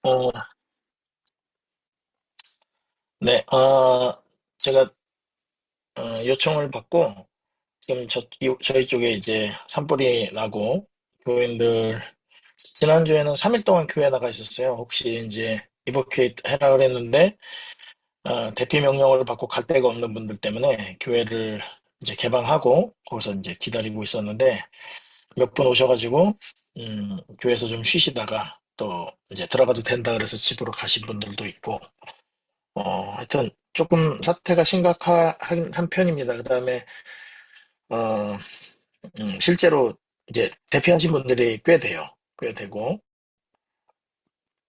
어, 네, 제가 요청을 받고 지금 저희 쪽에 이제 산불이 나고 교인들 지난주에는 3일 동안 교회 나가 있었어요. 혹시 이제 이버큐에이트 해라 그랬는데 대피 명령을 받고 갈 데가 없는 분들 때문에 교회를 이제 개방하고 거기서 이제 기다리고 있었는데 몇 분 오셔가지고 교회에서 좀 쉬시다가 또 이제 들어가도 된다 그래서 집으로 가신 분들도 있고 하여튼 조금 사태가 심각한 한 편입니다. 그다음에 어, 실제로 이제 대피하신 분들이 꽤 돼요. 꽤 되고.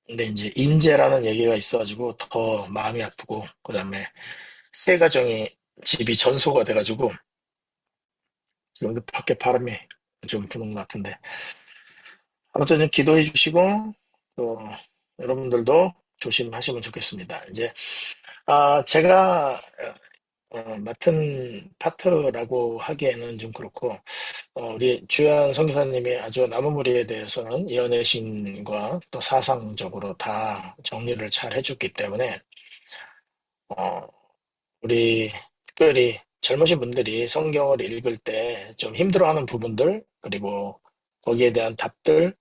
근데 이제 인재라는 얘기가 있어가지고 더 마음이 아프고, 그다음에 세 가정이 집이 전소가 돼가지고 지금 밖에 바람이 좀 부는 것 같은데. 아무튼 좀 기도해 주시고 또 여러분들도 조심하시면 좋겠습니다. 이제 제가 맡은 파트라고 하기에는 좀 그렇고 우리 주연 선교사님이 아주 나무무리에 대해서는 예언의 신과 또 사상적으로 다 정리를 잘 해줬기 때문에 어, 우리 특별히 젊으신 분들이 성경을 읽을 때 좀 힘들어하는 부분들 그리고 거기에 대한 답들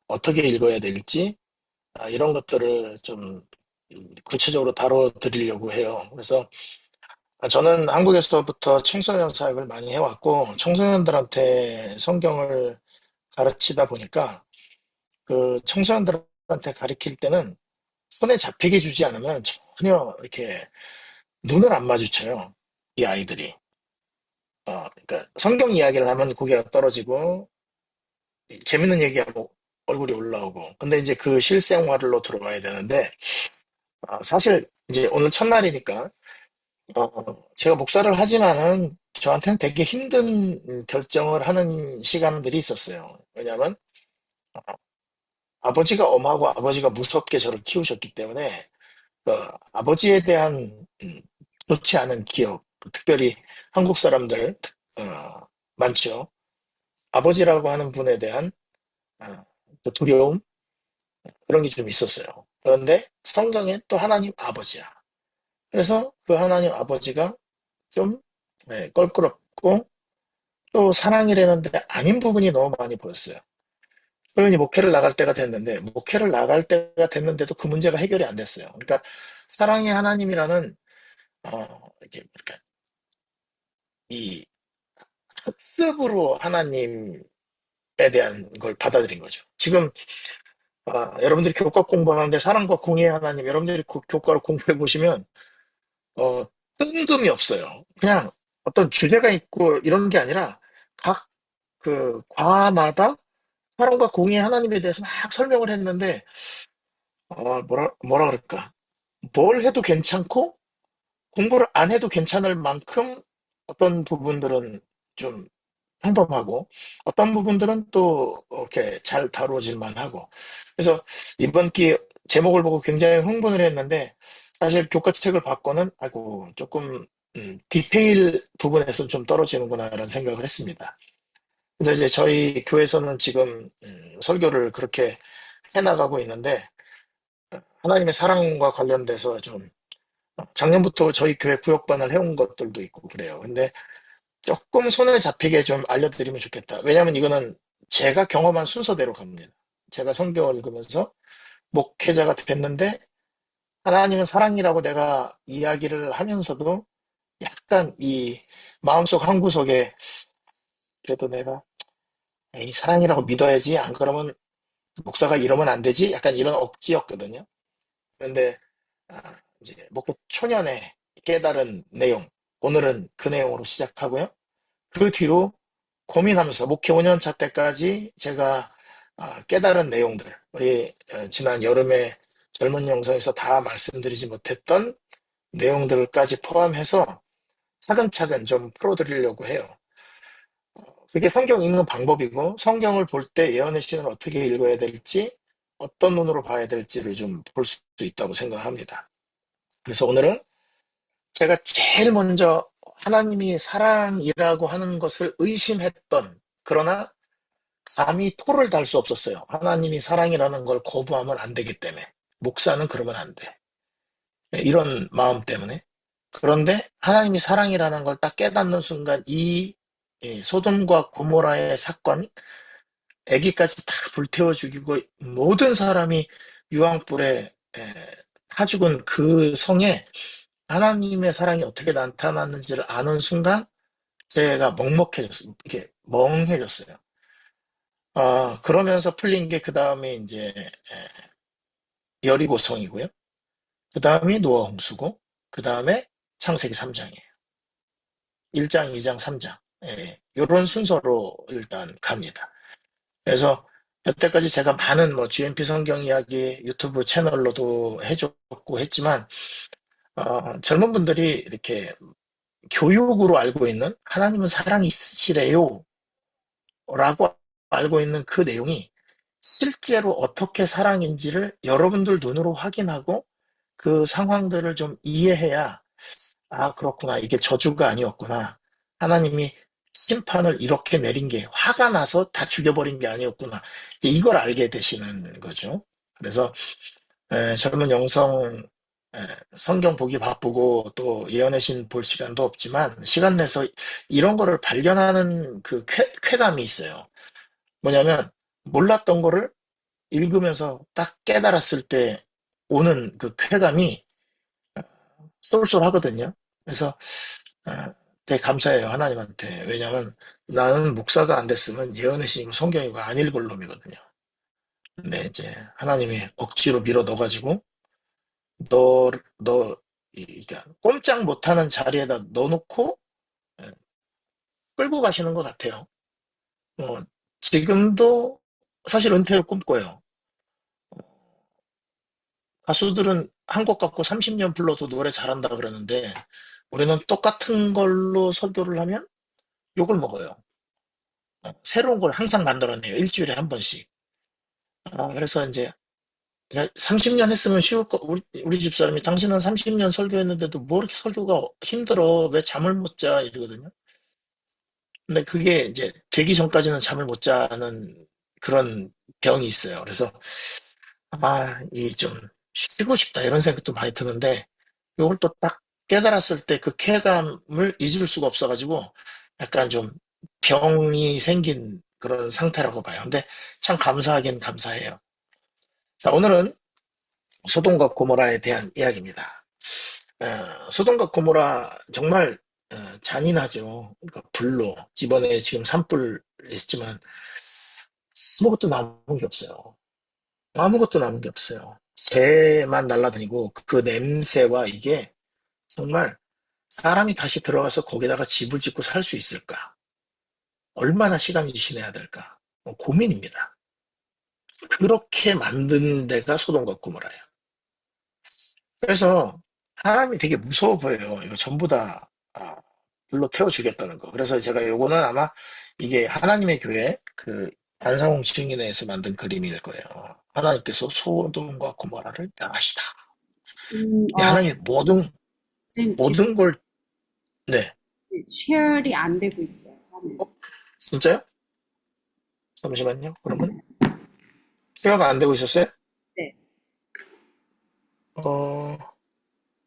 어떻게 읽어야 될지 이런 것들을 좀 구체적으로 다뤄드리려고 해요. 그래서 저는 한국에서부터 청소년 사역을 많이 해왔고 청소년들한테 성경을 가르치다 보니까 그 청소년들한테 가르칠 때는 손에 잡히게 주지 않으면 전혀 이렇게 눈을 안 마주쳐요. 이 아이들이. 그러니까 성경 이야기를 하면 고개가 떨어지고 재밌는 얘기하면 얼굴이 올라오고. 근데 이제 그 실생활로 들어와야 되는데 사실 이제 오늘 첫날이니까 제가 목사를 하지만은 저한테는 되게 힘든 결정을 하는 시간들이 있었어요. 왜냐하면 아버지가 엄하고 아버지가 무섭게 저를 키우셨기 때문에 그 아버지에 대한 좋지 않은 기억, 특별히 한국 사람들 많죠. 아버지라고 하는 분에 대한 그 두려움 그런 게 좀 있었어요. 그런데 성경에 또 하나님 아버지야. 그래서 그 하나님 아버지가 좀 껄끄럽고 또 사랑이라는데 아닌 부분이 너무 많이 보였어요. 그러니 목회를 나갈 때가 됐는데 목회를 나갈 때가 됐는데도 그 문제가 해결이 안 됐어요. 그러니까 사랑의 하나님이라는 이렇게 그러니까 이 학습으로 하나님에 대한 걸 받아들인 거죠. 지금 여러분들이 교과 공부하는데 사랑과 공의의 하나님 여러분들이 그 교과를 공부해 보시면 어, 뜬금이 없어요. 그냥 어떤 주제가 있고 이런 게 아니라 각 그 과마다 사랑과 공의의 하나님에 대해서 막 설명을 했는데 뭐라 그럴까? 뭘 해도 괜찮고 공부를 안 해도 괜찮을 만큼 어떤 부분들은 좀 평범하고 어떤 부분들은 또 이렇게 잘 다루어질 만하고 그래서 이번 기회 제목을 보고 굉장히 흥분을 했는데 사실 교과책을 받고는 아이고 조금 디테일 부분에서 좀 떨어지는구나라는 생각을 했습니다. 그래서 이제 저희 교회에서는 지금 설교를 그렇게 해나가고 있는데 하나님의 사랑과 관련돼서 좀 작년부터 저희 교회 구역반을 해온 것들도 있고 그래요. 근데 조금 손에 잡히게 좀 알려드리면 좋겠다. 왜냐하면 이거는 제가 경험한 순서대로 갑니다. 제가 성경을 읽으면서 목회자가 됐는데 하나님은 사랑이라고 내가 이야기를 하면서도 약간 이 마음속 한구석에 그래도 내가 이 사랑이라고 믿어야지 안 그러면 목사가 이러면 안 되지 약간 이런 억지였거든요. 그런데 아, 이제 목회 초년에 깨달은 내용 오늘은 그 내용으로 시작하고요. 그 뒤로 고민하면서 목회 5년 차 때까지 제가 깨달은 내용들, 우리 지난 여름에 젊은 영성에서 다 말씀드리지 못했던 내용들까지 포함해서 차근차근 좀 풀어드리려고 해요. 그게 성경 읽는 방법이고 성경을 볼 때 예언의 신을 어떻게 읽어야 될지 어떤 눈으로 봐야 될지를 좀 볼 수 있다고 생각합니다. 그래서 오늘은 제가 제일 먼저 하나님이 사랑이라고 하는 것을 의심했던 그러나 감히 토를 달 수 없었어요. 하나님이 사랑이라는 걸 거부하면 안 되기 때문에. 목사는 그러면 안 돼. 이런 마음 때문에. 그런데 하나님이 사랑이라는 걸 딱 깨닫는 순간 소돔과 고모라의 사건, 아기까지 다 불태워 죽이고 모든 사람이 유황불에 타 죽은 그 성에 하나님의 사랑이 어떻게 나타났는지를 아는 순간 제가 먹먹해졌어요. 이게 멍해졌어요. 그러면서 풀린 게 그 다음에 이제 여리고성이고요. 그 다음이 노아 홍수고, 그 다음에 창세기 3장이에요. 1장, 2장, 3장. 이런 순서로 일단 갑니다. 그래서 여태까지 제가 많은 뭐 GMP 성경 이야기 유튜브 채널로도 해줬고 했지만, 젊은 분들이 이렇게 교육으로 알고 있는 하나님은 사랑이 있으시래요. 라고 알고 있는 그 내용이 실제로 어떻게 사랑인지를 여러분들 눈으로 확인하고 그 상황들을 좀 이해해야, 그렇구나. 이게 저주가 아니었구나. 하나님이 심판을 이렇게 내린 게 화가 나서 다 죽여버린 게 아니었구나. 이제 이걸 알게 되시는 거죠. 그래서 젊은 영성 성경 보기 바쁘고 또 예언의 신 볼 시간도 없지만 시간 내서 이런 거를 발견하는 그 쾌감이 있어요. 뭐냐면 몰랐던 거를 읽으면서 딱 깨달았을 때 오는 그 쾌감이 쏠쏠하거든요. 그래서 아, 되게 감사해요, 하나님한테. 왜냐면 나는 목사가 안 됐으면 예언의 신이고 성경이고 안 읽을 놈이거든요. 근데 이제 하나님이 억지로 밀어 넣어가지고 너, 너, 그러니까 꼼짝 못하는 자리에다 넣어놓고 예, 끌고 가시는 것 같아요. 지금도 사실 은퇴를 꿈꿔요. 가수들은 한 곡 갖고 30년 불러도 노래 잘한다 그러는데 우리는 똑같은 걸로 설교를 하면 욕을 먹어요. 새로운 걸 항상 만들어내요. 일주일에 한 번씩. 그래서 이제 30년 했으면 쉬울 거, 우리 집사람이 당신은 30년 설교했는데도 뭐 이렇게 설교가 힘들어? 왜 잠을 못 자? 이러거든요. 근데 그게 이제 되기 전까지는 잠을 못 자는 그런 병이 있어요. 그래서 이 좀 쉬고 싶다 이런 생각도 많이 드는데 이걸 또 딱 깨달았을 때 그 쾌감을 잊을 수가 없어가지고 약간 좀 병이 생긴 그런 상태라고 봐요. 근데 참 감사하긴 감사해요. 자, 오늘은 소돔과 고모라에 대한 이야기입니다. 소돔과 고모라 정말 잔인하죠. 그러니까 불로 이번에 지금 산불 있지만 아무것도 남은 게 없어요. 아무것도 남은 게 없어요. 새만 날아다니고 그 냄새와 이게 정말 사람이 다시 들어가서 거기다가 집을 짓고 살 수 있을까? 얼마나 시간이 지내야 될까? 고민입니다. 그렇게 만든 데가 소돔과 고모라예요. 그래서 하나님이 되게 무서워 보여요. 이거 전부 다 불로 태워 주겠다는 거. 그래서 제가 요거는 아마 이게 하나님의 교회 그 안상홍 증인회에서 만든 그림일 거예요. 하나님께서 소돔과 고모라를 멸하시다. 어, 하나님 모든 선생님, 지금 모든 걸. 네. 쉐어이 안 되고 있어요, 화면. 어? 진짜요? 잠시만요. 그러면 쉐어가 안 되고 있었어요? 네. 어,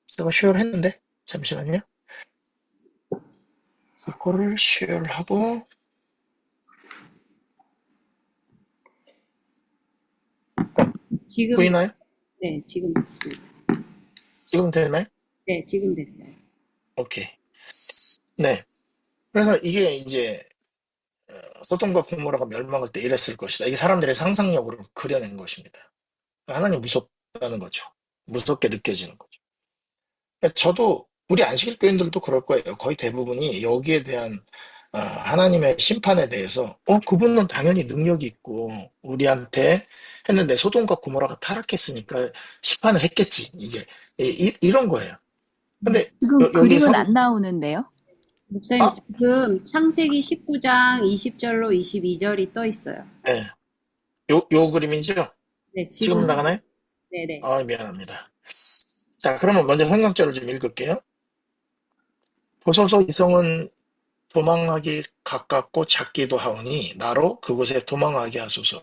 제가 쉐어를 했는데 잠시만요. 이거를 쉐어를 하고 어, 지금, 보이나요? 네, 지금 됐습니다. 지금 되나요? 네, 지금 됐어요. 오케이. 네. 그래서 이게 이제 소돔과 고모라가 멸망할 때 이랬을 것이다. 이게 사람들의 상상력으로 그려낸 것입니다. 하나님 무섭다는 거죠. 무섭게 느껴지는 거죠. 저도 우리 안식일 교인들도 그럴 거예요. 거의 대부분이 여기에 대한 하나님의 심판에 대해서 그분은 당연히 능력이 있고 우리한테 했는데 소돔과 고모라가 타락했으니까 심판을 했겠지. 이게 이런 거예요. 근데 지금 여기 그림은 안 나오는데요? 목사님, 아, 지금 창세기 19장 20절로 22절이 떠 있어요. 네. 요 그림이죠? 네, 지금, 지금 나가나요? 네네. 미안합니다. 자, 그러면 먼저 성경절을 좀 읽을게요. 보소서 이성은 도망하기 가깝고 작기도 하오니 나로 그곳에 도망하게 하소서.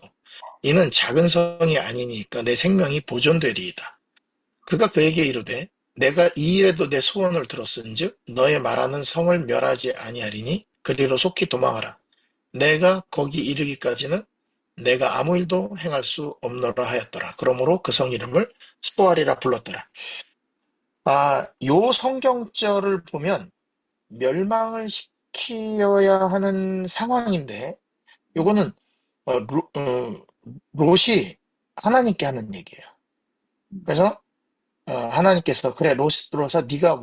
이는 작은 성이 아니니까 내 생명이 보존되리이다. 그가 그에게 이르되 내가 이 일에도 내 소원을 들었은즉 너의 말하는 성을 멸하지 아니하리니 그리로 속히 도망하라. 내가 거기 이르기까지는 내가 아무 일도 행할 수 없노라 하였더라. 그러므로 그 성 이름을 수알이라 불렀더라. 요 성경절을 보면 멸망을 시켜야 하는 상황인데 요거는 어, 롯이 하나님께 하는 얘기예요. 그래서 하나님께서 그래 롯아 네가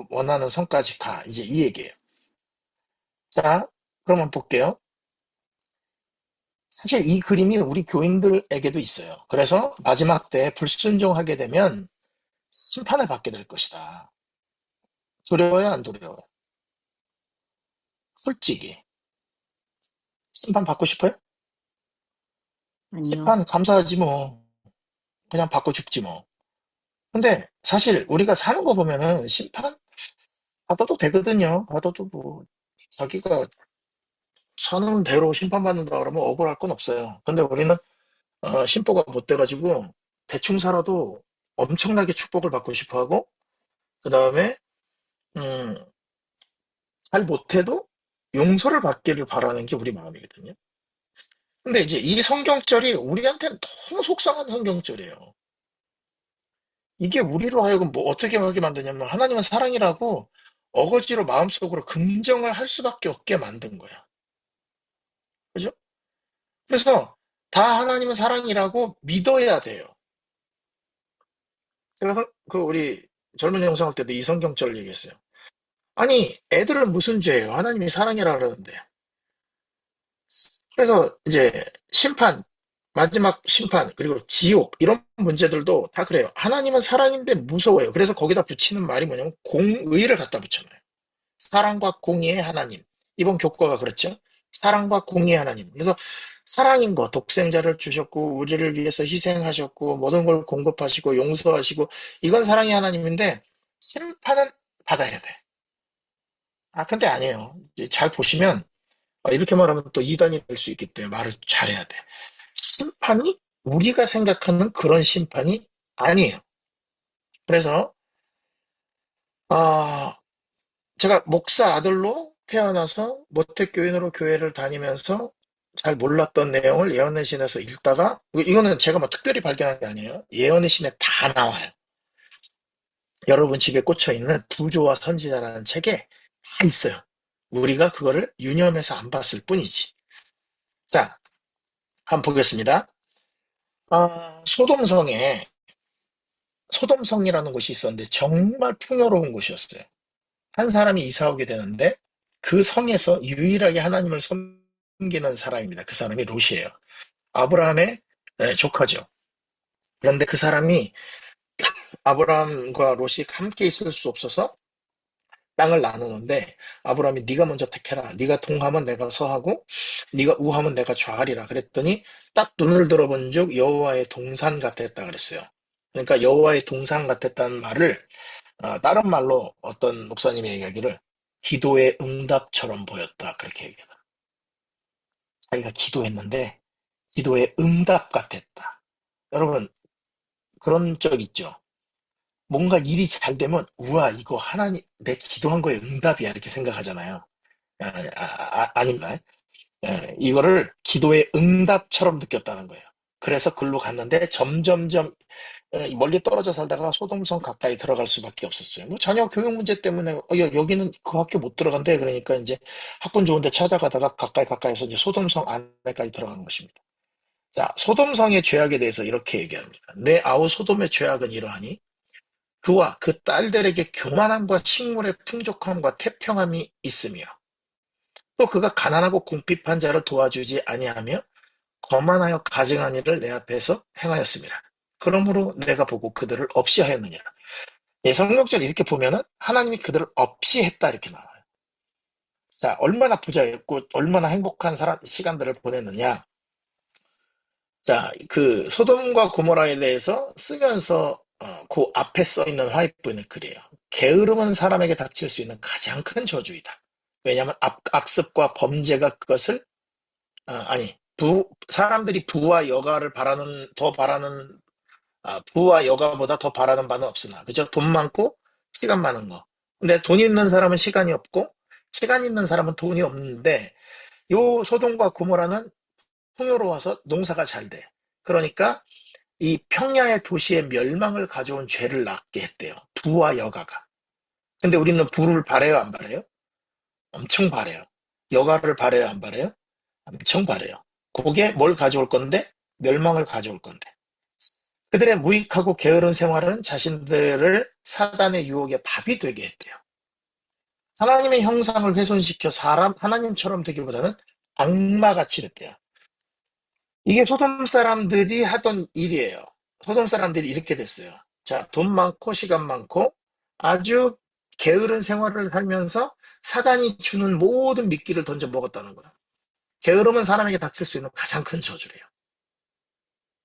원하는 성까지 가 이제 이 얘기예요. 자, 그러면 볼게요. 사실 이 그림이 우리 교인들에게도 있어요. 그래서 마지막 때 불순종하게 되면 심판을 받게 될 것이다. 두려워요, 안 두려워요? 솔직히 심판 받고 싶어요? 아니요. 심판 감사하지 뭐. 그냥 받고 죽지 뭐. 근데 사실 우리가 사는 거 보면은 심판 받아도 되거든요. 받아도 뭐 자기가 사는 대로 심판받는다 그러면 억울할 건 없어요. 근데 우리는 심보가 못 돼가지고 대충 살아도 엄청나게 축복을 받고 싶어하고 그 다음에 음, 잘 못해도 용서를 받기를 바라는 게 우리 마음이거든요. 근데 이제 이 성경절이 우리한테는 너무 속상한 성경절이에요. 이게 우리로 하여금 뭐 어떻게 하게 만드냐면 하나님은 사랑이라고 어거지로 마음속으로 긍정을 할 수밖에 없게 만든 거야. 그죠? 그래서 다 하나님은 사랑이라고 믿어야 돼요. 제가 그 우리 젊은 영성할 때도 이 성경절 얘기했어요. 아니, 애들은 무슨 죄예요? 하나님이 사랑이라 그러는데. 그래서 이제 심판, 마지막 심판, 그리고 지옥, 이런 문제들도 다 그래요. 하나님은 사랑인데 무서워요. 그래서 거기다 붙이는 말이 뭐냐면 공의를 갖다 붙여놔요. 사랑과 공의의 하나님. 이번 교과가 그렇죠. 사랑과 공의의 하나님. 그래서 사랑인 거, 독생자를 주셨고, 우리를 위해서 희생하셨고, 모든 걸 공급하시고, 용서하시고, 이건 사랑의 하나님인데, 심판은 받아야 돼. 근데 아니에요. 이제 잘 보시면, 이렇게 말하면 또 이단이 될 수 있기 때문에 말을 잘해야 돼. 심판이 우리가 생각하는 그런 심판이 아니에요. 그래서, 아, 제가 목사 아들로 태어나서 모태교인으로 교회를 다니면서 잘 몰랐던 내용을 예언의 신에서 읽다가 이거는 제가 뭐 특별히 발견한 게 아니에요. 예언의 신에 다 나와요. 여러분 집에 꽂혀 있는 부조와 선지자라는 책에 다 있어요. 우리가 그거를 유념해서 안 봤을 뿐이지. 자, 한번 보겠습니다. 소돔성에 소돔성이라는 곳이 있었는데 정말 풍요로운 곳이었어요. 한 사람이 이사 오게 되는데 그 성에서 유일하게 하나님을 섬기는 사람입니다. 그 사람이 롯이에요. 아브라함의 조카죠. 그런데 그 사람이 아브라함과 롯이 함께 있을 수 없어서 땅을 나누는데 아브라함이 네가 먼저 택해라. 네가 동하면 내가 서하고 네가 우하면 내가 좌하리라. 그랬더니 딱 눈을 들어본즉 여호와의 동산 같았다 그랬어요. 그러니까 여호와의 동산 같았다는 말을 다른 말로 어떤 목사님이 얘기하기를 기도의 응답처럼 보였다 그렇게 얘기해요. 자기가 기도했는데 기도의 응답 같았다. 여러분 그런 적 있죠? 뭔가 일이 잘 되면 우와 이거 하나님 내 기도한 거에 응답이야 이렇게 생각하잖아요. 아닌가요? 이거를 기도의 응답처럼 느꼈다는 거예요. 그래서 글로 갔는데 점점점 멀리 떨어져 살다가 소돔성 가까이 들어갈 수밖에 없었어요. 뭐 자녀 교육 문제 때문에 여기는 그 학교 못 들어간대. 그러니까 이제 학군 좋은데 찾아가다가 가까이서 이제 소돔성 안에까지 들어간 것입니다. 자, 소돔성의 죄악에 대해서 이렇게 얘기합니다. 내 아우 소돔의 죄악은 이러하니 그와 그 딸들에게 교만함과 식물의 풍족함과 태평함이 있으며 또 그가 가난하고 궁핍한 자를 도와주지 아니하며 거만하여 가증한 일을 내 앞에서 행하였습니다. 그러므로 내가 보고 그들을 없이 하였느니라. 이 성경절 이렇게 보면은 하나님이 그들을 없이 했다 이렇게 나와요. 자, 얼마나 부자였고 얼마나 행복한 시간들을 보냈느냐. 자, 그 소돔과 고모라에 대해서 쓰면서 그 앞에 써 있는 화이트보이는 글이에요. 게으름은 사람에게 닥칠 수 있는 가장 큰 저주이다. 왜냐하면 악습과 범죄가 그것을 아니 사람들이 부와 여가를 더 바라는, 부와 여가보다 더 바라는 바는 없으나, 그죠? 돈 많고, 시간 많은 거. 근데 돈 있는 사람은 시간이 없고, 시간 있는 사람은 돈이 없는데, 요 소돔과 고모라는 풍요로워서 농사가 잘 돼. 그러니까, 이 평야의 도시의 멸망을 가져온 죄를 낳게 했대요. 부와 여가가. 근데 우리는 부를 바래요, 안 바래요? 엄청 바래요. 여가를 바래요, 안 바래요? 엄청 바래요. 그게 뭘 가져올 건데? 멸망을 가져올 건데. 그들의 무익하고 게으른 생활은 자신들을 사단의 유혹의 밥이 되게 했대요. 하나님의 형상을 훼손시켜 사람 하나님처럼 되기보다는 악마같이 됐대요. 이게 소돔 사람들이 하던 일이에요. 소돔 사람들이 이렇게 됐어요. 자, 돈 많고 시간 많고 아주 게으른 생활을 살면서 사단이 주는 모든 미끼를 던져 먹었다는 거예요. 게으름은 사람에게 닥칠 수 있는 가장 큰 저주래요.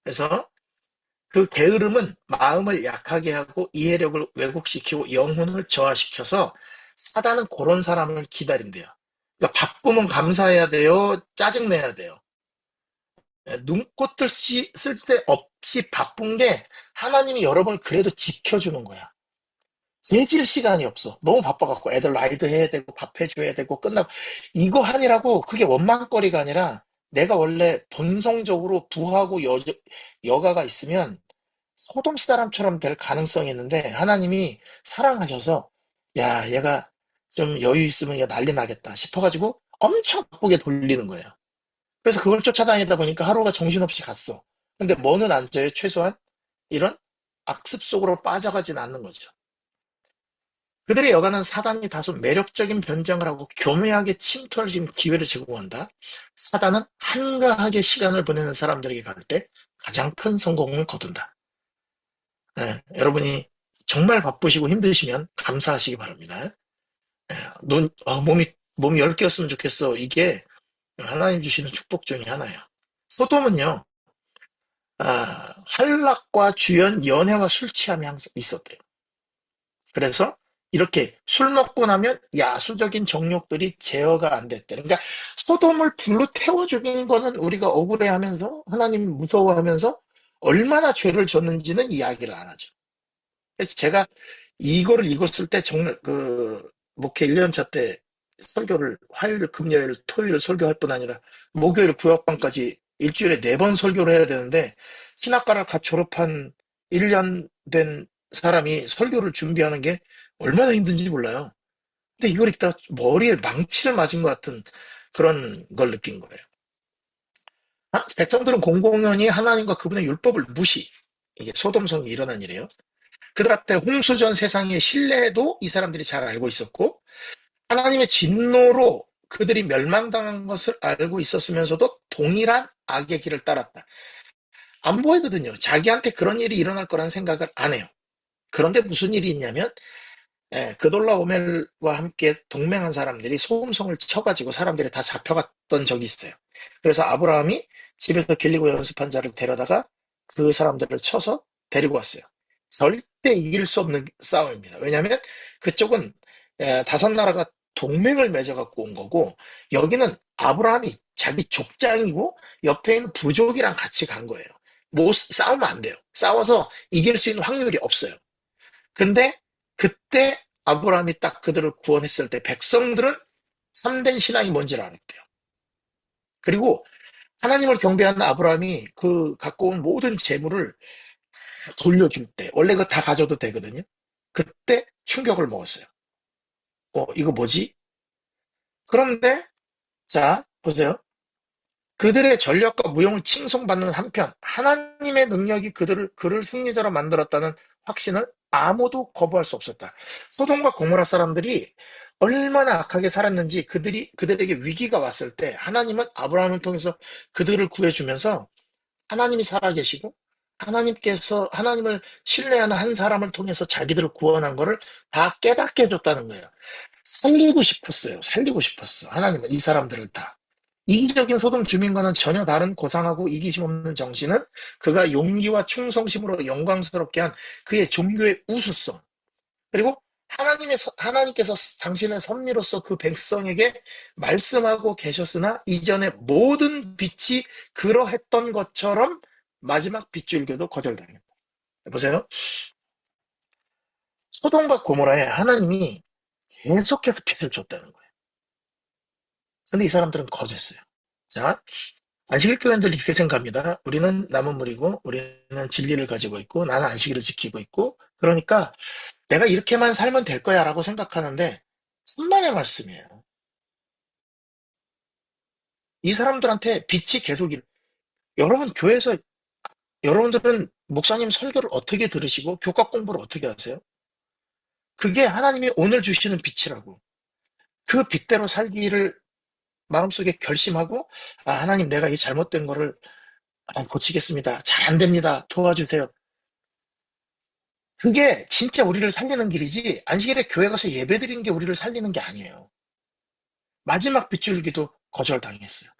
그래서 그 게으름은 마음을 약하게 하고 이해력을 왜곡시키고 영혼을 저하시켜서 사단은 그런 사람을 기다린대요. 그러니까 바쁘면 감사해야 돼요. 짜증내야 돼요. 눈꽃을 쓸 데 없이 바쁜 게 하나님이 여러분을 그래도 지켜주는 거야. 재질 시간이 없어. 너무 바빠갖고 애들 라이드 해야 되고 밥 해줘야 되고 끝나고 이거 하느라고 그게 원망거리가 아니라 내가 원래 본성적으로 부하고 여가가 있으면 소돔 사람처럼 될 가능성이 있는데 하나님이 사랑하셔서 야 얘가 좀 여유 있으면 얘 난리 나겠다 싶어가지고 엄청 바쁘게 돌리는 거예요. 그래서 그걸 쫓아다니다 보니까 하루가 정신없이 갔어. 근데 뭐는 안 져요? 최소한 이런 악습 속으로 빠져가진 않는 거죠. 그들의 여가는 사단이 다소 매력적인 변장을 하고 교묘하게 침투할 수 있는 기회를 제공한다. 사단은 한가하게 시간을 보내는 사람들에게 갈 때 가장 큰 성공을 거둔다. 예, 여러분이 정말 바쁘시고 힘드시면 감사하시기 바랍니다. 예, 몸이 10개였으면 좋겠어. 이게 하나님 주시는 축복 중에 하나예요. 소돔은요, 한락과 주연, 연애와 술 취함이 항상 있었대요. 그래서 이렇게 술 먹고 나면 야수적인 정욕들이 제어가 안 됐대. 그러니까 소돔을 불로 태워 죽인 거는 우리가 억울해하면서 하나님 무서워하면서 얼마나 죄를 졌는지는 이야기를 안 하죠. 그래서 제가 이거를 읽었을 때 정말 그 목회 1년차 때 설교를 화요일, 금요일, 토요일 설교할 뿐 아니라 목요일 구역방까지 일주일에 4번 설교를 해야 되는데 신학과를 갓 졸업한 1년 된 사람이 설교를 준비하는 게 얼마나 힘든지 몰라요. 근데 이걸 읽다가 머리에 망치를 맞은 것 같은 그런 걸 느낀 거예요. 백성들은 공공연히 하나님과 그분의 율법을 무시. 이게 소돔성이 일어난 일이에요. 그들 앞에 홍수전 세상의 신뢰도 이 사람들이 잘 알고 있었고 하나님의 진노로 그들이 멸망당한 것을 알고 있었으면서도 동일한 악의 길을 따랐다. 안 보이거든요. 자기한테 그런 일이 일어날 거란 생각을 안 해요. 그런데 무슨 일이 있냐면 그돌라오멜과 함께 동맹한 사람들이 소음성을 쳐가지고 사람들이 다 잡혀갔던 적이 있어요. 그래서 아브라함이 집에서 길리고 연습한 자를 데려다가 그 사람들을 쳐서 데리고 왔어요. 절대 이길 수 없는 싸움입니다. 왜냐하면 그쪽은 5나라가 동맹을 맺어갖고 온 거고 여기는 아브라함이 자기 족장이고 옆에 있는 부족이랑 같이 간 거예요. 뭐 싸우면 안 돼요. 싸워서 이길 수 있는 확률이 없어요. 근데 그때 아브라함이 딱 그들을 구원했을 때 백성들은 참된 신앙이 뭔지를 알았대요. 그리고 하나님을 경배하는 아브라함이 그 갖고 온 모든 재물을 돌려줄 때 원래 그거 다 가져도 되거든요. 그때 충격을 먹었어요. 이거 뭐지? 그런데 자 보세요. 그들의 전략과 무용을 칭송받는 한편 하나님의 능력이 그를 승리자로 만들었다는 확신을 아무도 거부할 수 없었다. 소돔과 고모라 사람들이 얼마나 악하게 살았는지 그들에게 위기가 왔을 때 하나님은 아브라함을 통해서 그들을 구해주면서 하나님이 살아계시고 하나님께서 하나님을 신뢰하는 한 사람을 통해서 자기들을 구원한 거를 다 깨닫게 해줬다는 거예요. 살리고 싶었어요. 살리고 싶었어. 하나님은 이 사람들을 다. 이기적인 소돔 주민과는 전혀 다른 고상하고 이기심 없는 정신은 그가 용기와 충성심으로 영광스럽게 한 그의 종교의 우수성 그리고 하나님께서 당신의 섭리로서 그 백성에게 말씀하고 계셨으나 이전에 모든 빛이 그러했던 것처럼 마지막 빗줄기도 거절당했다. 보세요. 소돔과 고모라에 하나님이 계속해서 빛을 줬다는 거예요. 근데 이 사람들은 거졌어요. 자, 안식일 교회들 이렇게 생각합니다. 우리는 남은 물이고 우리는 진리를 가지고 있고 나는 안식일을 지키고 있고 그러니까 내가 이렇게만 살면 될 거야 라고 생각하는데 천만의 말씀이에요. 이 사람들한테 빛이 계속 여러분 교회에서 여러분들은 목사님 설교를 어떻게 들으시고 교과 공부를 어떻게 하세요? 그게 하나님이 오늘 주시는 빛이라고. 그 빛대로 살기를 마음속에 결심하고 하나님 내가 이 잘못된 거를 고치겠습니다. 잘 안 됩니다. 도와주세요. 그게 진짜 우리를 살리는 길이지 안식일에 교회 가서 예배드리는 게 우리를 살리는 게 아니에요. 마지막 빗줄기도 거절당했어요.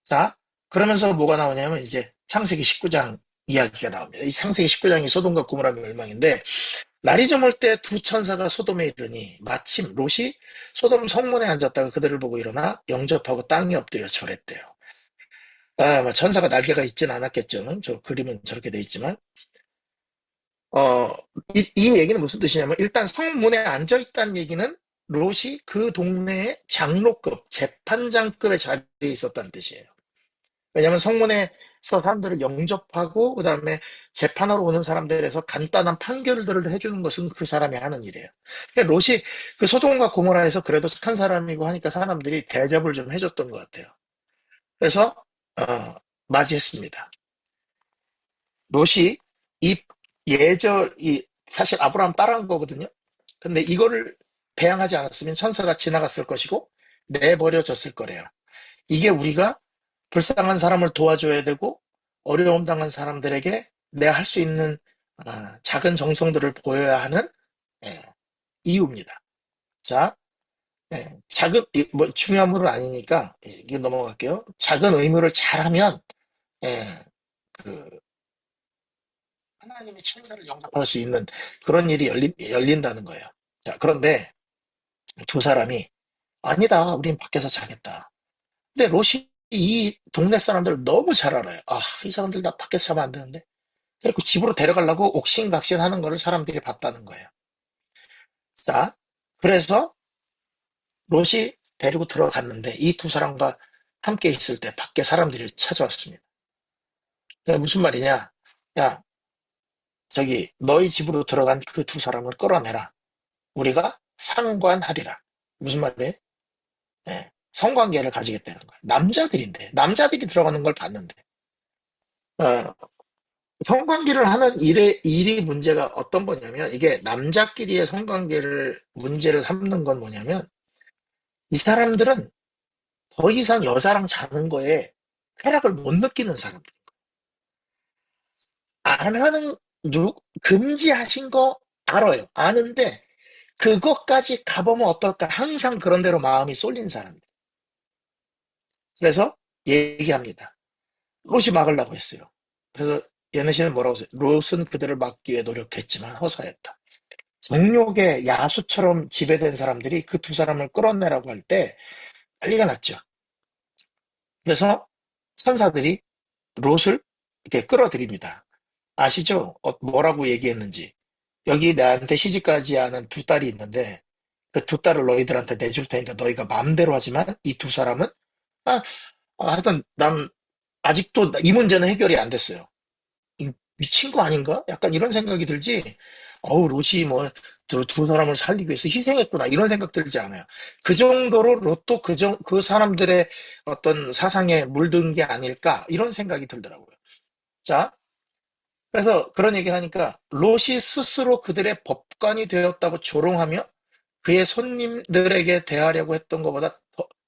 자, 그러면서 뭐가 나오냐면 이제 창세기 19장 이야기가 나옵니다. 이 창세기 19장이 소돔과 고모라 멸망인데 날이 저물 때 두 천사가 소돔에 이르니 마침 롯이 소돔 성문에 앉았다가 그들을 보고 일어나 영접하고 땅에 엎드려 절했대요. 뭐 천사가 날개가 있진 않았겠죠. 저 그림은 저렇게 돼 있지만 어, 이 얘기는 무슨 뜻이냐면 일단 성문에 앉아 있다는 얘기는 롯이 그 동네의 장로급, 재판장급의 자리에 있었다는 뜻이에요. 왜냐하면 성문에서 사람들을 영접하고 그다음에 재판하러 오는 사람들에서 간단한 판결들을 해주는 것은 그 사람이 하는 일이에요. 그러니까 롯이 그 소돔과 고모라에서 그래도 착한 사람이고 하니까 사람들이 대접을 좀 해줬던 것 같아요. 그래서 맞이했습니다. 롯이 이 이 사실 아브라함 따라한 거거든요. 근데 이거를 배양하지 않았으면 천사가 지나갔을 것이고 내버려졌을 거래요. 이게 우리가 불쌍한 사람을 도와줘야 되고 어려움 당한 사람들에게 내가 할 수 있는 작은 정성들을 보여야 하는 예, 이유입니다. 자, 작은 뭐 중요한 물은 아니니까 이거 넘어갈게요. 작은 의무를 잘하면 예, 그 하나님의 천사를 영접할 수 있는 그런 일이 열린다는 거예요. 자, 그런데 두 사람이 아니다, 우린 밖에서 자겠다. 근데 롯이 이 동네 사람들을 너무 잘 알아요. 이 사람들 나 밖에서 자면 안 되는데. 그리고 집으로 데려가려고 옥신각신 하는 거를 사람들이 봤다는 거예요. 자, 그래서 롯이 데리고 들어갔는데 이 두 사람과 함께 있을 때 밖에 사람들이 찾아왔습니다. 그게 무슨 말이냐? 야, 저기 너희 집으로 들어간 그 두 사람을 끌어내라. 우리가 상관하리라. 무슨 말이에요? 성관계를 가지겠다는 거예요. 남자들인데 남자들이 들어가는 걸 봤는데 어, 성관계를 하는 일이 문제가 어떤 거냐면 이게 남자끼리의 성관계를 문제를 삼는 건 뭐냐면 이 사람들은 더 이상 여자랑 자는 거에 쾌락을 못 느끼는 사람들. 안 하는 금지하신 거 알아요. 아는데 그것까지 가보면 어떨까? 항상 그런 대로 마음이 쏠린 사람들. 그래서 얘기합니다. 롯이 막으려고 했어요. 그래서 예내시는 뭐라고 했어요? 롯은 그들을 막기 위해 노력했지만 허사였다. 정욕의 야수처럼 지배된 사람들이 그 두 사람을 끌어내라고 할 때 난리가 났죠. 그래서 천사들이 롯을 이렇게 끌어들입니다. 아시죠? 뭐라고 얘기했는지. 여기 나한테 시집가지 않은 두 딸이 있는데 그 두 딸을 너희들한테 내줄 테니까 너희가 마음대로 하지만 이 두 사람은 아, 하여튼 난 아직도 이 문제는 해결이 안 됐어요. 미친 거 아닌가? 약간 이런 생각이 들지. 롯이 뭐, 두 사람을 살리기 위해서 희생했구나. 이런 생각 들지 않아요. 그 정도로 롯도 그 사람들의 어떤 사상에 물든 게 아닐까. 이런 생각이 들더라고요. 자, 그래서 그런 얘기를 하니까 롯이 스스로 그들의 법관이 되었다고 조롱하며 그의 손님들에게 대하려고 했던 것보다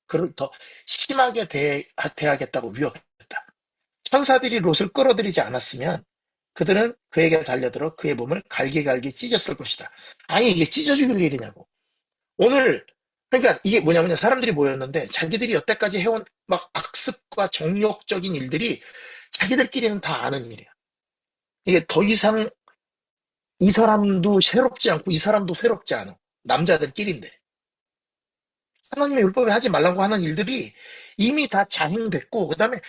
그를 더 심하게 대하겠다고 위협했다. 천사들이 롯을 끌어들이지 않았으면 그들은 그에게 달려들어 그의 몸을 갈기갈기 찢었을 것이다. 아니 이게 찢어 죽일 일이냐고. 오늘 그러니까 이게 뭐냐면 사람들이 모였는데 자기들이 여태까지 해온 막 악습과 정욕적인 일들이 자기들끼리는 다 아는 일이야. 이게 더 이상 이 사람도 새롭지 않고 이 사람도 새롭지 않아. 남자들끼리인데. 하나님의 율법에 하지 말라고 하는 일들이 이미 다 자행됐고, 그 다음에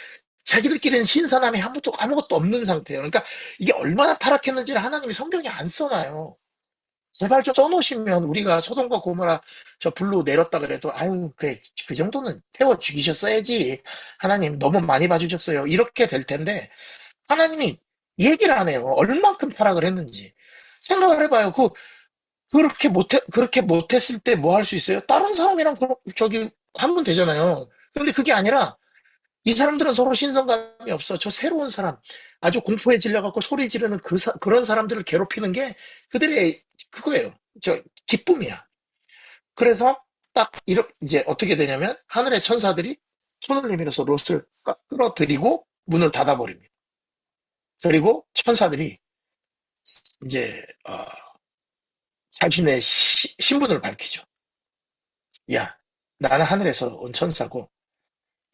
자기들끼리는 신선함이 아무것도 없는 상태예요. 그러니까 이게 얼마나 타락했는지를 하나님이 성경에 안 써놔요. 제발 좀 써놓으시면 우리가 소돔과 고모라 저 불로 내렸다 그래도 아유 그 정도는 태워 죽이셨어야지. 하나님 너무 많이 봐주셨어요. 이렇게 될 텐데 하나님이 얘기를 안 해요. 얼만큼 타락을 했는지. 생각을 해봐요. 그렇게 못했을 때 뭐 할 수 있어요? 다른 사람이랑 저기 하면 되잖아요. 근데 그게 아니라 이 사람들은 서로 신선감이 없어. 저 새로운 사람, 아주 공포에 질려갖고 소리 지르는 그런 사람들을 괴롭히는 게 그들의 그거예요. 저 기쁨이야. 그래서 딱 이제 어떻게 되냐면 하늘의 천사들이 손을 내밀어서 롯을 끌어들이고 문을 닫아버립니다. 그리고 천사들이 이제 자신의 신분을 밝히죠. 야, 나는 하늘에서 온 천사고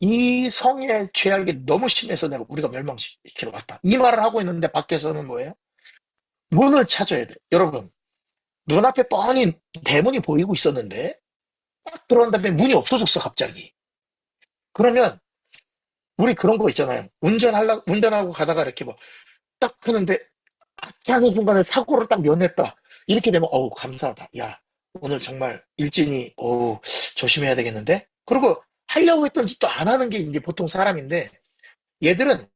이 성의 죄악이 너무 심해서 우리가 멸망시키러 왔다. 이 말을 하고 있는데 밖에서는 뭐예요? 문을 찾아야 돼. 여러분, 눈앞에 뻔히 대문이 보이고 있었는데 딱 들어온 다음에 문이 없어졌어, 갑자기. 그러면 우리 그런 거 있잖아요. 운전하고 가다가 이렇게 뭐 딱 하는데 하는 순간에 사고를 딱 면했다. 이렇게 되면 어우, 감사하다. 야, 오늘 정말 일진이 조심해야 되겠는데? 그리고 하려고 했던 짓도 안 하는 게 이제 보통 사람인데 얘들은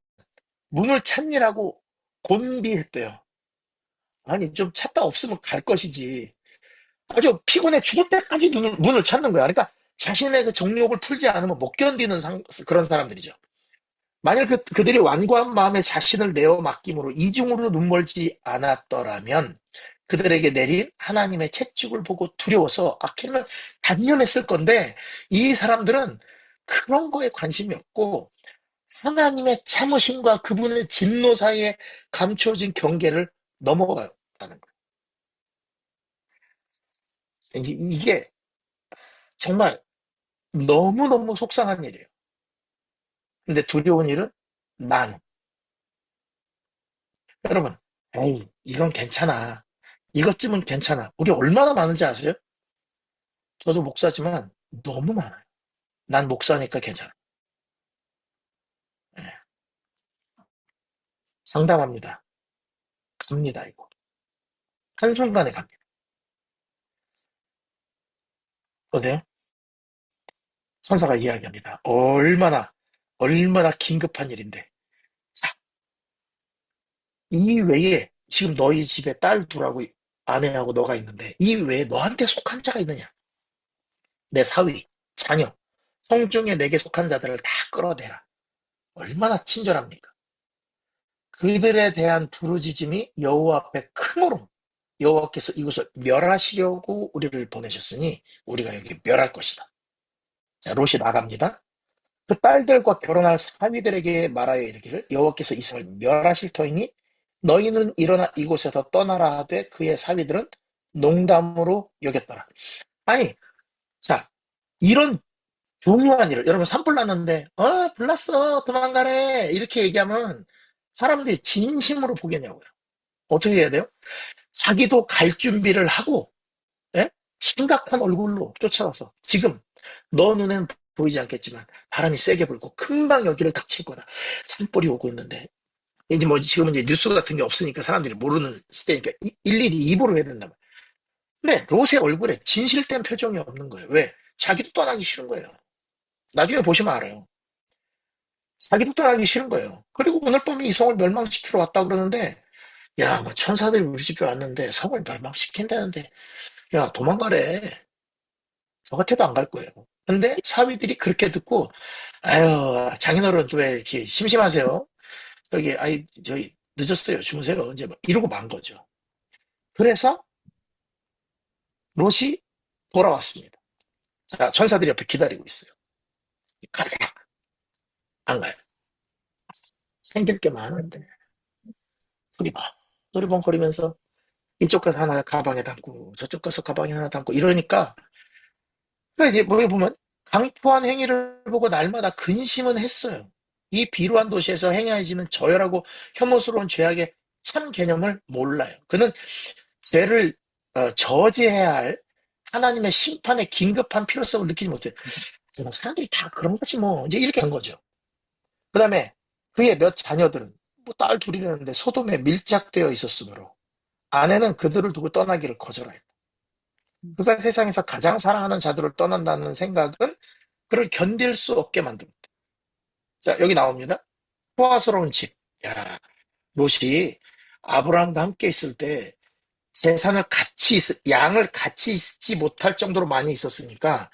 문을 찾느라고 곤비했대요. 아니, 좀 찾다 없으면 갈 것이지. 아주 피곤해 죽을 때까지 문을 찾는 거야. 그러니까 자신의 그 정욕을 풀지 않으면 못 견디는 그런 사람들이죠. 만일 그들이 완고한 마음에 자신을 내어 맡김으로 이중으로 눈멀지 않았더라면 그들에게 내린 하나님의 채찍을 보고 두려워서 아끼면 단념했을 건데 이 사람들은 그런 거에 관심이 없고 하나님의 참으심과 그분의 진노 사이에 감춰진 경계를 넘어가는 거예요. 이게 정말 너무너무 속상한 일이에요. 근데 두려운 일은 난. 여러분, 에이, 이건 괜찮아. 이것쯤은 괜찮아. 우리 얼마나 많은지 아세요? 저도 목사지만 너무 많아요. 난 목사니까 괜찮아. 예, 장담합니다. 갑니다, 이거. 한순간에 갑니다. 어때요? 천사가 이야기합니다. 얼마나 긴급한 일인데. 자, 이 외에 지금 너희 집에 딸 둘하고 아내하고 너가 있는데 이 외에 너한테 속한 자가 있느냐? 내 사위, 자녀, 성중에 내게 속한 자들을 다 끌어내라. 얼마나 친절합니까? 그들에 대한 부르짖음이 여호와 앞에 크므로 여호와께서 이곳을 멸하시려고 우리를 보내셨으니 우리가 여기 멸할 것이다. 자, 롯이 나갑니다. 그 딸들과 결혼할 사위들에게 말하여 이르기를 여호와께서 이 성을 멸하실 터이니 너희는 일어나 이곳에서 떠나라 하되 그의 사위들은 농담으로 여겼더라. 아니, 자, 이런 중요한 일을 여러분 산불 났는데 불났어 도망가래 이렇게 얘기하면 사람들이 진심으로 보겠냐고요. 어떻게 해야 돼요? 자기도 갈 준비를 하고 예? 심각한 얼굴로 쫓아와서 지금 너 눈엔 보이지 않겠지만 바람이 세게 불고 금방 여기를 닥칠 거다. 산불이 오고 있는데 이제 뭐 지금은 이제 뉴스 같은 게 없으니까 사람들이 모르는 시대니까 일일이 입으로 해야 된다. 근데 롯의 얼굴에 진실된 표정이 없는 거예요. 왜? 자기도 떠나기 싫은 거예요. 나중에 보시면 알아요. 자기도 떠나기 싫은 거예요. 그리고 오늘 밤에 이 성을 멸망시키러 왔다 그러는데 야, 뭐 천사들이 우리 집에 왔는데 성을 멸망시킨다는데 야, 도망가래. 저 같아도 안 갈 거예요. 근데 사위들이 그렇게 듣고 아유, 장인어른 왜 이렇게 심심하세요? 저희 늦었어요. 주무세요. 이제 막 이러고 만 거죠. 그래서 롯이 돌아왔습니다. 자, 천사들이 옆에 기다리고 있어요. 가자. 안 가요. 생길 게 많은데. 두리번, 두리번거리면서 이쪽 가서 하나 가방에 담고 저쪽 가서 가방에 하나 담고 이러니까 그러니까 이제 뭐에 보면 강포한 행위를 보고 날마다 근심은 했어요. 이 비루한 도시에서 행해지는 저열하고 혐오스러운 죄악의 참 개념을 몰라요. 그는 죄를 저지해야 할 하나님의 심판의 긴급한 필요성을 느끼지 못해. 뭐 사람들이 다 그런 거지 뭐. 이제 이렇게 한 거죠. 그 다음에 그의 몇 자녀들은 뭐 딸 둘이라는데 소돔에 밀착되어 있었으므로 아내는 그들을 두고 떠나기를 거절하였다. 그가 세상에서 가장 사랑하는 자들을 떠난다는 생각은 그를 견딜 수 없게 만듭니다. 자, 여기 나옵니다. 호화스러운 집. 야, 롯이 아브라함과 함께 있을 때 재산을 양을 같이 있지 못할 정도로 많이 있었으니까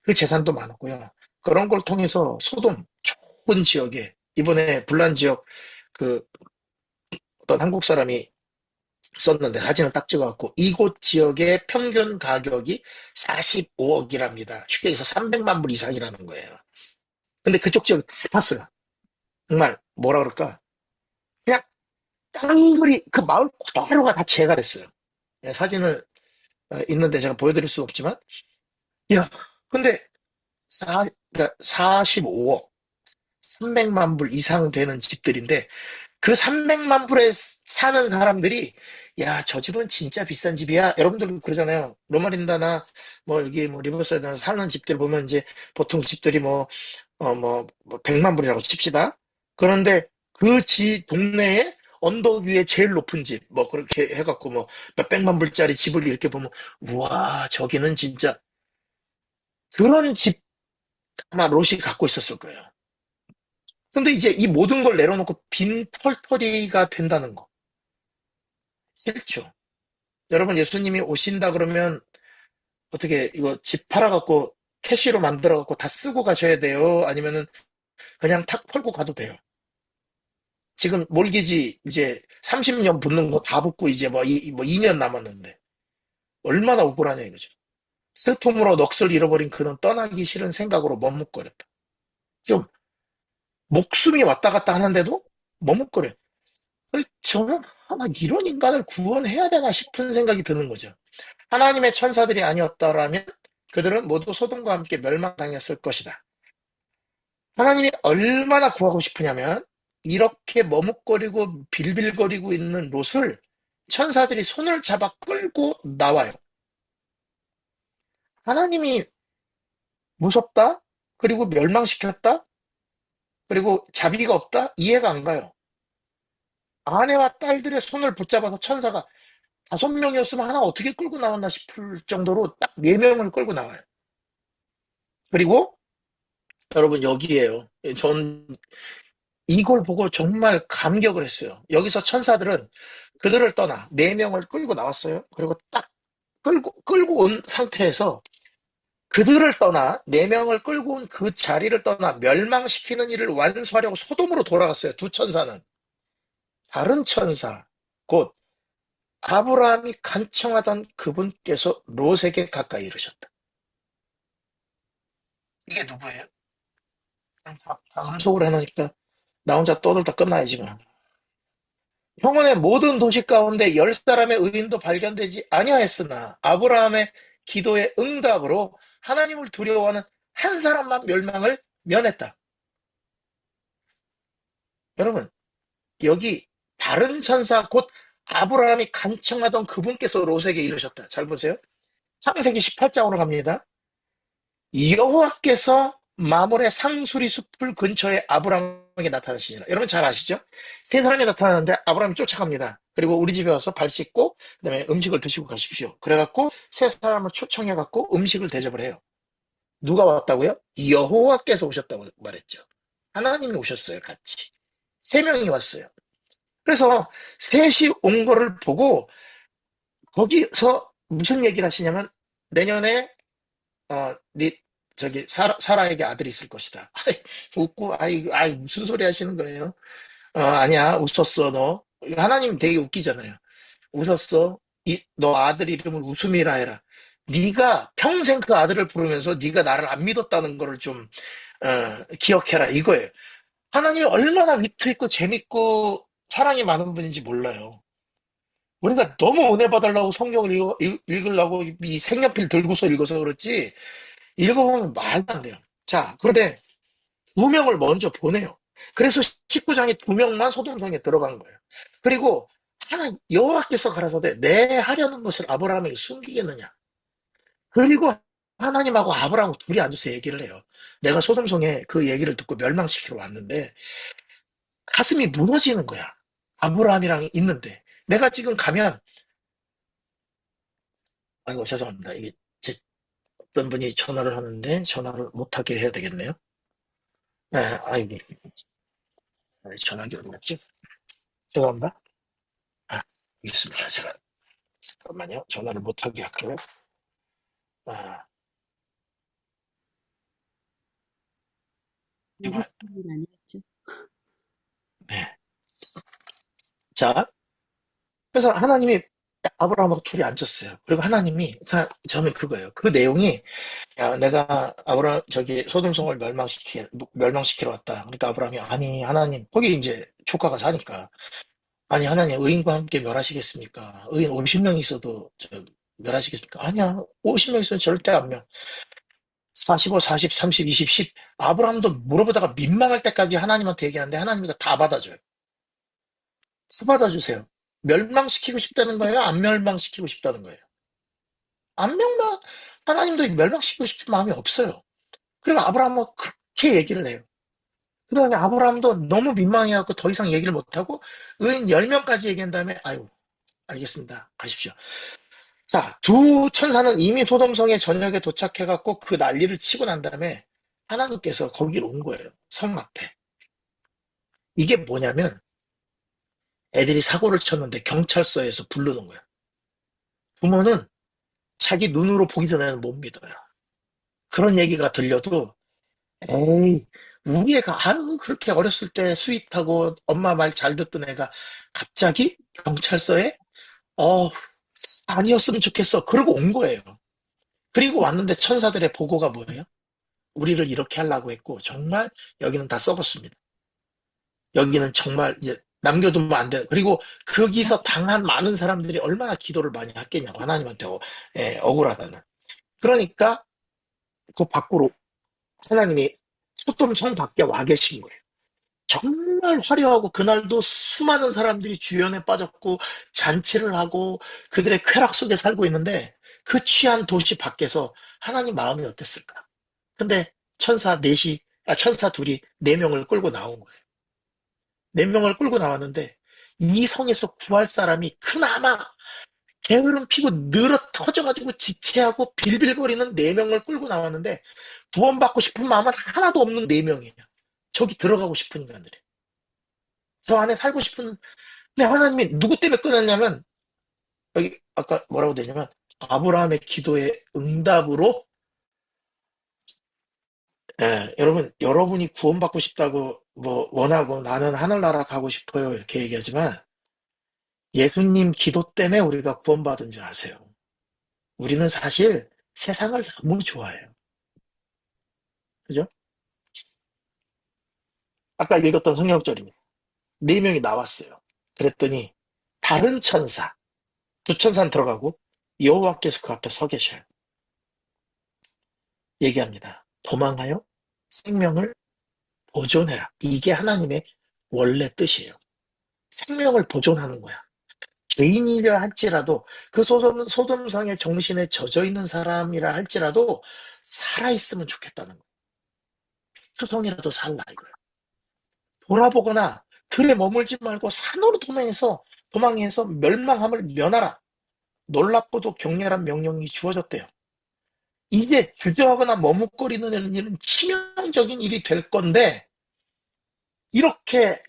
그 재산도 많았고요. 그런 걸 통해서 소돔, 좋은 지역에, 이번에 불난 지역, 그, 어떤 한국 사람이 썼는데 사진을 딱 찍어갖고 이곳 지역의 평균 가격이 45억이랍니다. 쉽게 해서 300만 불 이상이라는 거예요. 근데 그쪽 지역 다 팠어요. 정말 뭐라 그럴까? 그냥 깡그리 그 마을 그대로가 다 재가 됐어요. 예, 사진을 있는데 제가 보여드릴 수 없지만, 야, 근데 그러니까 45억, 300만 불 이상 되는 집들인데 그 300만 불에 사는 사람들이 야, 저 집은 진짜 비싼 집이야. 여러분들 그러잖아요. 로마린다나 뭐 여기 뭐 리버사이드나 사는 집들 보면 이제 보통 집들이 뭐 100만 불이라고 칩시다. 그런데 그 동네에 언덕 위에 제일 높은 집, 뭐 그렇게 해갖고 뭐 몇백만 불짜리 집을 이렇게 보면 우와, 저기는 진짜 그런 집 아마 롯이 갖고 있었을 거예요. 근데 이제 이 모든 걸 내려놓고 빈 털터리가 된다는 거. 싫죠. 여러분 예수님이 오신다 그러면 어떻게 이거 집 팔아갖고 캐시로 만들어갖고 다 쓰고 가셔야 돼요? 아니면은 그냥 탁 털고 가도 돼요? 지금 몰기지 이제 30년 붙는 거 다 붙고 이제 뭐 2년 남았는데 얼마나 억울하냐 이거죠. 슬픔으로 넋을 잃어버린 그는 떠나기 싫은 생각으로 머뭇거렸다. 지금 목숨이 왔다 갔다 하는데도 머뭇거려. 저는 하나 이런 인간을 구원해야 되나 싶은 생각이 드는 거죠. 하나님의 천사들이 아니었다라면 그들은 모두 소돔과 함께 멸망당했을 것이다. 하나님이 얼마나 구하고 싶으냐면 이렇게 머뭇거리고 빌빌거리고 있는 롯을 천사들이 손을 잡아 끌고 나와요. 하나님이 무섭다? 그리고 멸망시켰다? 그리고 자비가 없다? 이해가 안 가요. 아내와 딸들의 손을 붙잡아서 천사가 5명이었으면 하나 어떻게 끌고 나왔나 싶을 정도로 딱 4명을 끌고 나와요. 그리고 여러분 여기에요. 전 이걸 보고 정말 감격을 했어요. 여기서 천사들은 그들을 떠나 4명을 끌고 나왔어요. 그리고 딱 끌고 온 상태에서 그들을 떠나 4명을 끌고 온 그 자리를 떠나 멸망시키는 일을 완수하려고 소돔으로 돌아갔어요. 두 천사는. 다른 천사, 곧 아브라함이 간청하던 그분께서 롯에게 가까이 이르셨다. 이게 누구예요? 다 음속으로 해놓으니까 나 혼자 떠들다 끝나야지 뭐. 형원의 모든 도시 가운데 10사람의 의인도 발견되지 아니하였으나 아브라함의 기도의 응답으로 하나님을 두려워하는 한 사람만 멸망을 면했다. 여러분, 여기 다른 천사 곧 아브라함이 간청하던 그분께서 롯에게 이르셨다. 잘 보세요. 창세기 18장으로 갑니다. 여호와께서 마몰의 상수리 숲을 근처에 아브라함에게 나타나시니라. 여러분 잘 아시죠? 세 사람이 나타나는데 아브라함이 쫓아갑니다. 그리고 우리 집에 와서 발 씻고 그다음에 음식을 드시고 가십시오. 그래갖고 세 사람을 초청해갖고 음식을 대접을 해요. 누가 왔다고요? 여호와께서 오셨다고 말했죠. 하나님이 오셨어요, 같이. 3명이 왔어요. 그래서 셋이 온 거를 보고 거기서 무슨 얘기를 하시냐면 내년에 네 저기 사라에게 아들이 있을 것이다. 아이, 웃고 아이 무슨 소리 하시는 거예요? 아니야 웃었어 너. 하나님 되게 웃기잖아요. 웃었어. 너 아들 이름을 웃음이라 해라. 네가 평생 그 아들을 부르면서 네가 나를 안 믿었다는 거를 좀 기억해라 이거예요. 하나님이 얼마나 위트 있고 재밌고 사랑이 많은 분인지 몰라요. 우리가 너무 은혜 받으려고 성경을 읽으려고 이 색연필 들고서 읽어서 그렇지 읽어보면 말도 안 돼요. 자, 그런데 2명을 먼저 보내요. 그래서 19장에 2명만 소돔성에 들어간 거예요. 그리고 하나 여호와께서 가라사대 내 하려는 것을 아브라함에게 숨기겠느냐. 그리고 하나님하고 아브라함하고 둘이 앉아서 얘기를 해요. 내가 소돔성에 그 얘기를 듣고 멸망시키러 왔는데 가슴이 무너지는 거야. 아브라함이랑 있는데. 내가 지금 가면, 아이고, 죄송합니다. 이게 제 어떤 분이 전화를 하는데 전화를 못하게 해야 되겠네요. 네, 아이고, 전화기 어디 갔지? 죄송합니다. 아, 있습니다. 제가, 잠깐만요. 전화를 못하게 할게요. 아, 누구 정말, 때문이 아니겠죠? 네. 자, 그래서 하나님이 아브라함하고 둘이 앉았어요. 그리고 하나님이, 처음에 그거예요. 그 내용이, 야, 내가 저기 소돔성을 멸망시키러 왔다. 그러니까 아브라함이, 아니, 하나님, 거기 이제 조카가 사니까. 아니, 하나님, 의인과 함께 멸하시겠습니까? 의인 50명 있어도 멸하시겠습니까? 아니야, 50명 있어도 절대 안 멸. 45, 40, 30, 20, 10. 아브라함도 물어보다가 민망할 때까지 하나님한테 얘기하는데 하나님이 다 받아줘요. 다 받아주세요. 멸망시키고 싶다는 거예요? 안 멸망시키고 싶다는 거예요? 안 멸망, 하나님도 멸망시키고 싶은 마음이 없어요. 그리고 아브라함은 그렇게 얘기를 해요. 그러니 아브라함도 너무 민망해갖고 더 이상 얘기를 못하고 의인 10명까지 얘기한 다음에 아유 알겠습니다. 가십시오. 자, 두 천사는 이미 소돔성에 저녁에 도착해갖고 그 난리를 치고 난 다음에 하나님께서 거기로 온 거예요. 성 앞에. 이게 뭐냐면 애들이 사고를 쳤는데 경찰서에서 부르는 거야. 부모는 자기 눈으로 보기 전에는 못 믿어요. 그런 얘기가 들려도 에이, 우리 애가 아유 그렇게 어렸을 때 스윗하고 엄마 말 잘 듣던 애가 갑자기 경찰서에 어 아니었으면 좋겠어. 그러고 온 거예요. 그리고 왔는데 천사들의 보고가 뭐예요? 우리를 이렇게 하려고 했고 정말 여기는 다 썩었습니다. 여기는 정말 이제 남겨두면 안 돼. 그리고 거기서 당한 많은 사람들이 얼마나 기도를 많이 했겠냐고 하나님한테 억울하다는. 그러니까 그 밖으로 하나님이 소돔 성 밖에 와 계신 거예요. 정말 화려하고 그날도 수많은 사람들이 주연에 빠졌고 잔치를 하고 그들의 쾌락 속에 살고 있는데 그 취한 도시 밖에서 하나님 마음이 어땠을까? 근데 천사 둘이 네 명을 끌고 나온 거예요. 네 명을 끌고 나왔는데 이 성에서 구할 사람이 그나마 게으름 피고 늘어 터져가지고 지체하고 빌빌거리는 네 명을 끌고 나왔는데 구원받고 싶은 마음은 하나도 없는 네 명이에요. 저기 들어가고 싶은 인간들이. 저 안에 살고 싶은 근데 하나님이 누구 때문에 끊었냐면 여기 아까 뭐라고 되냐면 아브라함의 기도의 응답으로 여러분 여러분이 구원받고 싶다고 뭐 원하고 나는 하늘나라 가고 싶어요 이렇게 얘기하지만 예수님 기도 때문에 우리가 구원받은 줄 아세요. 우리는 사실 세상을 너무 좋아해요. 그죠? 아까 읽었던 성경절입니다. 네 명이 나왔어요. 그랬더니 다른 천사, 두 천사는 들어가고 여호와께서 그 앞에 서 계셔요. 얘기합니다. 도망하여 생명을 보존해라. 이게 하나님의 원래 뜻이에요. 생명을 보존하는 거야. 죄인이라 할지라도 그 소돔성의 정신에 젖어 있는 사람이라 할지라도 살아있으면 좋겠다는 거예요. 초성이라도 살라 이거야. 돌아보거나 들에 머물지 말고 산으로 도망해서 멸망함을 면하라. 놀랍고도 격렬한 명령이 주어졌대요. 이제 주저하거나 머뭇거리는 일은 치명적인 일이 될 건데 이렇게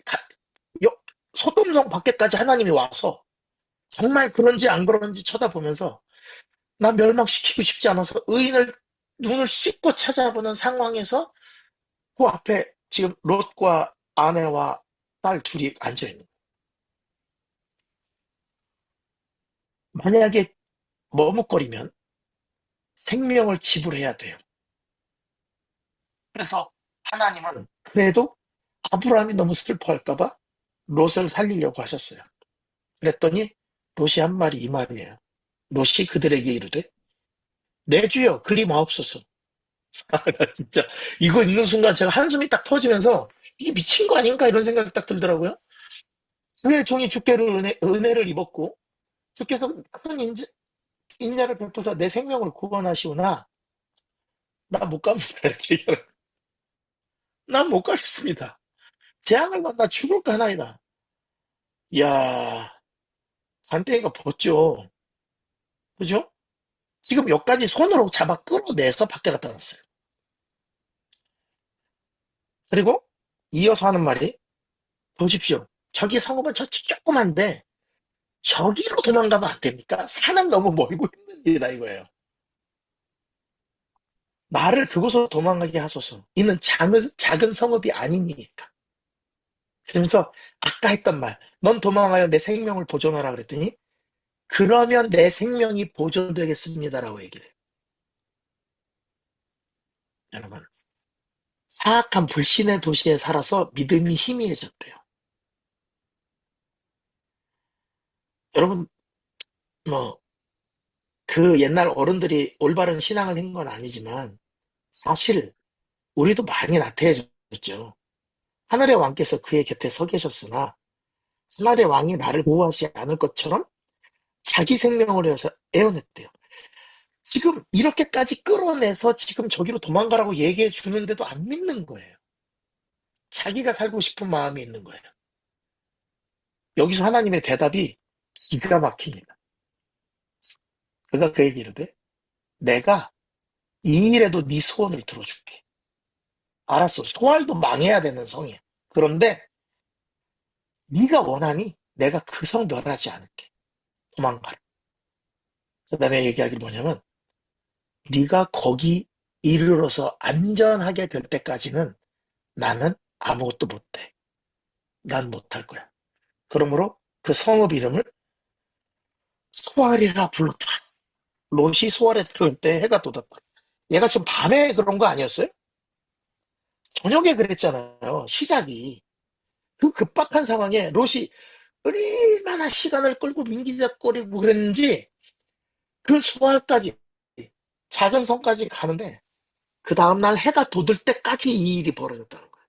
소돔성 밖에까지 하나님이 와서 정말 그런지 안 그런지 쳐다보면서 나 멸망시키고 싶지 않아서 의인을 눈을 씻고 찾아보는 상황에서 그 앞에 지금 롯과 아내와 딸 둘이 앉아 있는 거예요. 만약에 머뭇거리면 생명을 지불해야 돼요. 그래서 하나님은 그래도 아브라함이 너무 슬퍼할까봐 롯을 살리려고 하셨어요. 그랬더니 롯이 한 말이 이 말이에요. 롯이 그들에게 이르되 내 주여 그리 마옵소서. 나 진짜 이거 읽는 순간 제가 한숨이 딱 터지면서 이게 미친 거 아닌가 이런 생각이 딱 들더라고요. 주의 종이 주께로 은혜를 입었고 주께서 큰 인자를 베푸사 내 생명을 구원하시오나 나 못 갑니다. 이렇게 얘기하는 난 못 가겠습니다. 재앙을 만나 죽을까 하나이다. 이야, 산땡이가 벗죠. 그죠? 지금 여기까지 손으로 잡아 끌어내서 밖에 갖다 놨어요. 그리고 이어서 하는 말이 보십시오. 저기 성읍은 저 조그만데 저기로 도망가면 안 됩니까? 산은 너무 멀고 힘듭니다 이거예요. 나를 그곳으로 도망가게 하소서. 이는 작은 성읍이 아니니까. 그러면서 아까 했던 말, 넌 도망하여 내 생명을 보존하라 그랬더니 그러면 내 생명이 보존되겠습니다라고 얘기를 해요. 여러분, 사악한 불신의 도시에 살아서 믿음이 희미해졌대요. 여러분, 뭐, 그 옛날 어른들이 올바른 신앙을 한 건 아니지만 사실 우리도 많이 나태해졌죠. 하늘의 왕께서 그의 곁에 서 계셨으나 하늘의 왕이 나를 보호하지 않을 것처럼 자기 생명을 위해서 애원했대요. 지금 이렇게까지 끌어내서 지금 저기로 도망가라고 얘기해 주는데도 안 믿는 거예요. 자기가 살고 싶은 마음이 있는 거예요. 여기서 하나님의 대답이 기가 막힙니다. 그가 그 얘기를 해. 내가 이 일에도 네 소원을 들어줄게. 알았어. 소알도 망해야 되는 성이야. 그런데 네가 원하니 내가 그 성 멸하지 않을게. 도망가라. 그 다음에 얘기하기 뭐냐면 네가 거기 이르러서 안전하게 될 때까지는 나는 아무것도 못해. 난 못할 거야. 그러므로 그 성읍 이름을 소알이라 불렀다. 롯이 소알에 들어올 때 해가 돋았다. 얘가 지금 밤에 그런 거 아니었어요? 저녁에 그랬잖아요. 시작이. 그 급박한 상황에 롯이 얼마나 시간을 끌고 민기작거리고 그랬는지 그 소알까지 작은 성까지 가는데 그 다음날 해가 돋을 때까지 이 일이 벌어졌다는 거예요.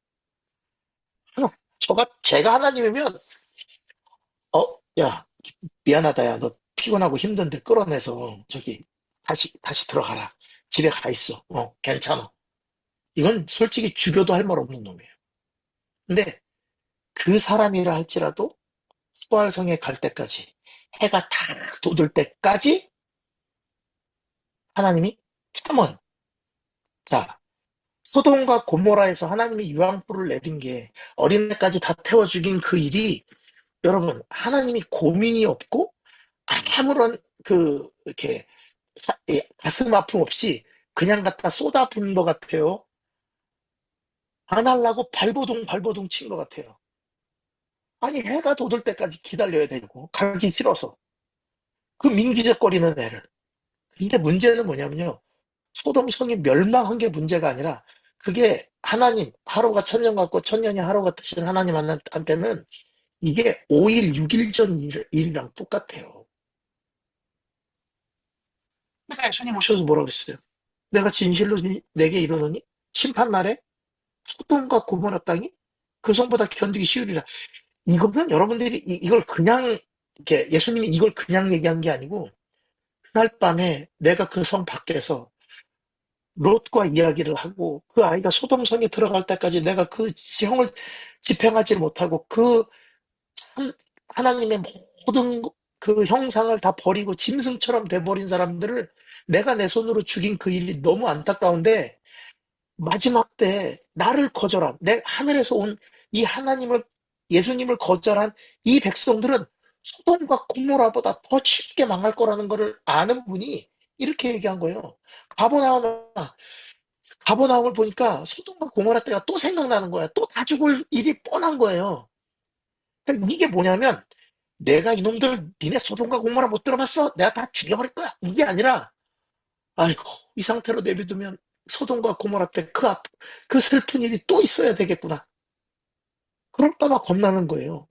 제가 하나님이면 야, 미안하다, 야, 너 피곤하고 힘든데 끌어내서 저기 다시 들어가라. 집에 가 있어. 괜찮아. 이건 솔직히 죽여도 할 말 없는 놈이에요. 근데 그 사람이라 할지라도 수알성에 갈 때까지 해가 다 돋을 때까지 하나님이 참은 자 소돔과 고모라에서 하나님이 유황불을 내린 게 어린애까지 다 태워 죽인 그 일이 여러분 하나님이 고민이 없고 아무런 이렇게 가슴 아픔 없이 그냥 갖다 쏟아 부은 것 같아요. 안 하려고 발버둥 친 것 같아요. 아니 해가 돋을 때까지 기다려야 되고 가기 싫어서 그 민기적거리는 애를. 근데 문제는 뭐냐면요. 소돔성이 멸망한 게 문제가 아니라 그게 하나님 하루가 천년 같고 천년이 하루 같으신 하나님한테는 이게 5일 6일 전 일이랑 똑같아요. 그러니까 예수님 오셔서 뭐라고 했어요? 내가 진실로 내게 이르노니 심판날에 소돔과 고모라 땅이 그 성보다 견디기 쉬우리라. 이거는 여러분들이 이걸 그냥 이렇게 예수님이 이걸 그냥 얘기한 게 아니고 그날 밤에 내가 그 성 밖에서 롯과 이야기를 하고 그 아이가 소돔성에 들어갈 때까지 내가 그 형을 집행하지 못하고 그 참 하나님의 모든 그 형상을 다 버리고 짐승처럼 돼버린 사람들을 내가 내 손으로 죽인 그 일이 너무 안타까운데 마지막 때 나를 거절한 내 하늘에서 온 이 하나님을 예수님을 거절한 이 백성들은 소돔과 고모라보다 더 쉽게 망할 거라는 것을 아는 분이 이렇게 얘기한 거예요. 가버나움을 보니까 소돔과 고모라 때가 또 생각나는 거야. 또 다 죽을 일이 뻔한 거예요. 그러니까 이게 뭐냐면 내가 이놈들 니네 소돔과 고모라 못 들어봤어? 내가 다 죽여버릴 거야. 이게 아니라 아이고 이 상태로 내비두면 소돔과 고모라 때 그 슬픈 일이 또 있어야 되겠구나. 그럴까 봐 겁나는 거예요.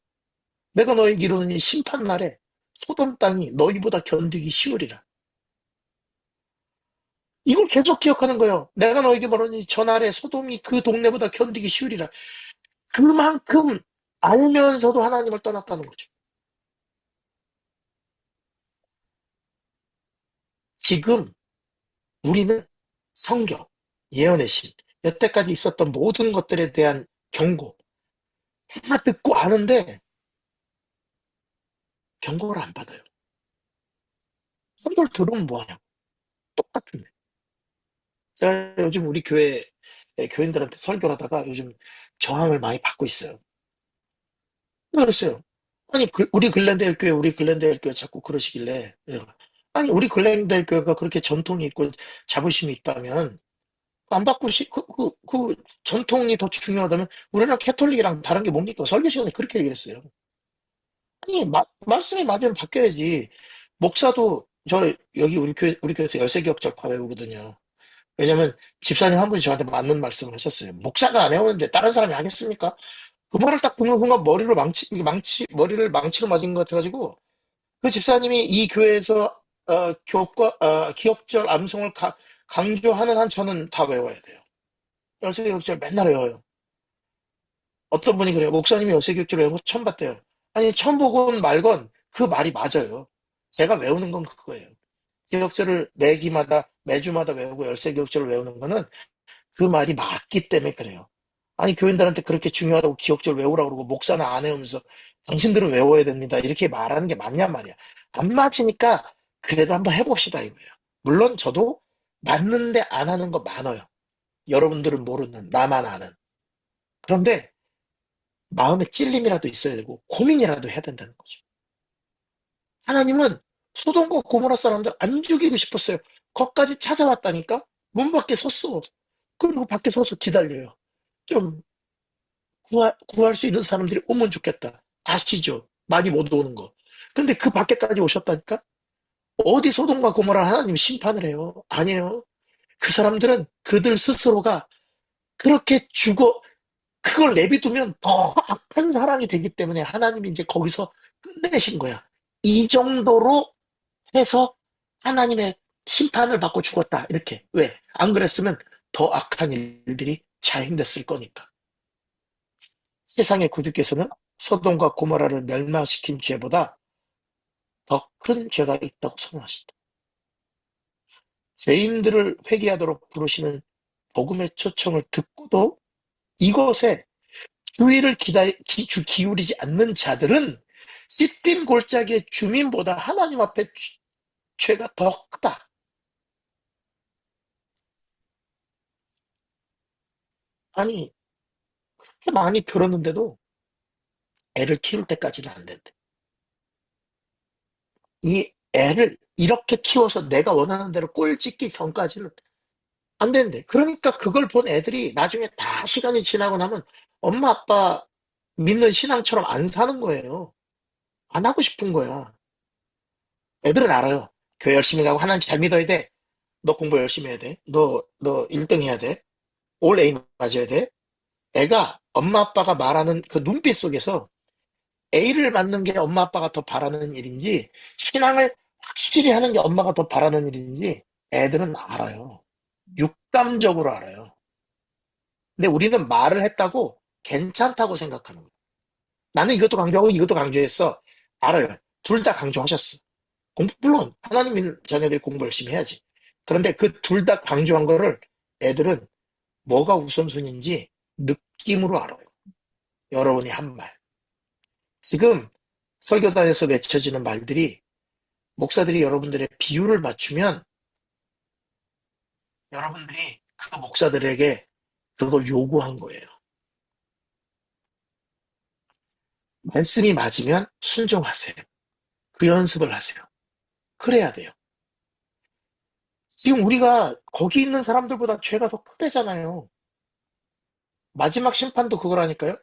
내가 너에게 이르노니 심판날에 소돔 땅이 너희보다 견디기 쉬우리라. 이걸 계속 기억하는 거예요. 내가 너에게 말하니 전날에 소돔이 그 동네보다 견디기 쉬우리라. 그만큼 알면서도 하나님을 떠났다는 거죠. 지금 우리는 성경, 예언의 신, 여태까지 있었던 모든 것들에 대한 경고 다 듣고 아는데 경고를 안 받아요. 설교를 들으면 뭐하냐? 똑같은데. 제가 요즘 우리 교회 교인들한테 설교를 하다가 요즘 저항을 많이 받고 있어요. 그랬어요. 아니, 우리 글렌데일 교회, 우리 글렌데일 교회 자꾸 그러시길래. 내가, 아니, 우리 글렌데일 교회가 그렇게 전통이 있고 자부심이 있다면, 안 바꾸시, 그 전통이 더 중요하다면, 우리나라 캐톨릭이랑 다른 게 뭡니까? 설교 시간에 그렇게 얘기했어요. 아니, 말씀이 맞으면 바뀌어야지. 목사도, 여기 우리 교회에서 열세기역절 배우거든요. 왜냐면, 집사님 한 분이 저한테 맞는 말씀을 하셨어요. 목사가 안 해오는데 다른 사람이 하겠습니까? 그 말을 딱 듣는 순간 머리를 망치로 맞은 것 같아가지고, 그 집사님이 이 교회에서, 기억절 암송을 강조하는 한 저는 다 외워야 돼요. 열세기역절 맨날 외워요. 어떤 분이 그래요. 목사님이 열세기역절 외우고 처음 봤대요. 아니, 처음 보건 말건 그 말이 맞아요. 제가 외우는 건 그거예요. 기억절을 매주마다 외우고 열세기역절을 외우는 거는 그 말이 맞기 때문에 그래요. 아니, 교인들한테 그렇게 중요하다고 기억절 외우라고 그러고 목사는 안 외우면서 당신들은 외워야 됩니다. 이렇게 말하는 게 맞냐 말이야. 안 맞으니까 그래도 한번 해봅시다 이거예요. 물론 저도 맞는데 안 하는 거 많아요. 여러분들은 모르는 나만 아는. 그런데 마음에 찔림이라도 있어야 되고 고민이라도 해야 된다는 거죠. 하나님은 소돔과 고모라 사람들 안 죽이고 싶었어요. 거기까지 찾아왔다니까 문 밖에 섰어. 그리고 밖에 서서 기다려요. 좀 구할 수 있는 사람들이 오면 좋겠다. 아시죠? 많이 못 오는 거. 근데 그 밖에까지 오셨다니까? 어디 소돔과 고모라 하나님 심판을 해요? 아니에요. 그 사람들은 그들 스스로가 그렇게 그걸 내비두면 더 악한 사람이 되기 때문에 하나님이 이제 거기서 끝내신 거야. 이 정도로 해서 하나님의 심판을 받고 죽었다. 이렇게. 왜? 안 그랬으면 더 악한 일들이 자행됐을 거니까. 세상의 구주께서는 소돔과 고모라를 멸망시킨 죄보다 더 큰 죄가 있다고 선언하신다. 죄인들을 회개하도록 부르시는 복음의 초청을 듣고도 이것에 기울이지 않는 자들은 씹힌 골짜기의 주민보다 하나님 앞에 죄가 더 크다. 아니, 그렇게 많이 들었는데도 애를 키울 때까지는 안 된대. 이 애를 이렇게 키워서 내가 원하는 대로 꼴 찍기 전까지는 안 된대. 그러니까 그걸 본 애들이 나중에 다 시간이 지나고 나면 엄마 아빠 믿는 신앙처럼 안 사는 거예요. 안 하고 싶은 거야. 애들은 알아요. 교회 열심히 가고 하나님 잘 믿어야 돼. 너 공부 열심히 해야 돼. 너 1등 해야 돼. 올 A 맞아야 돼. 애가 엄마 아빠가 말하는 그 눈빛 속에서 A를 맞는 게 엄마 아빠가 더 바라는 일인지 신앙을 확실히 하는 게 엄마가 더 바라는 일인지 애들은 알아요. 육감적으로 알아요. 근데 우리는 말을 했다고 괜찮다고 생각하는 거예요. 나는 이것도 강조하고 이것도 강조했어. 알아요. 둘 다 강조하셨어. 물론 하나님 믿는 자녀들이 공부 열심히 해야지. 그런데 그 둘 다 강조한 거를 애들은 뭐가 우선순위인지 느낌으로 알아요. 여러분이 한 말. 지금 설교단에서 외쳐지는 말들이 목사들이 여러분들의 비유를 맞추면 여러분들이 그 목사들에게 그걸 요구한 거예요. 말씀이 맞으면 순종하세요. 그 연습을 하세요. 그래야 돼요. 지금 우리가 거기 있는 사람들보다 죄가 더 크대잖아요. 마지막 심판도 그거라니까요.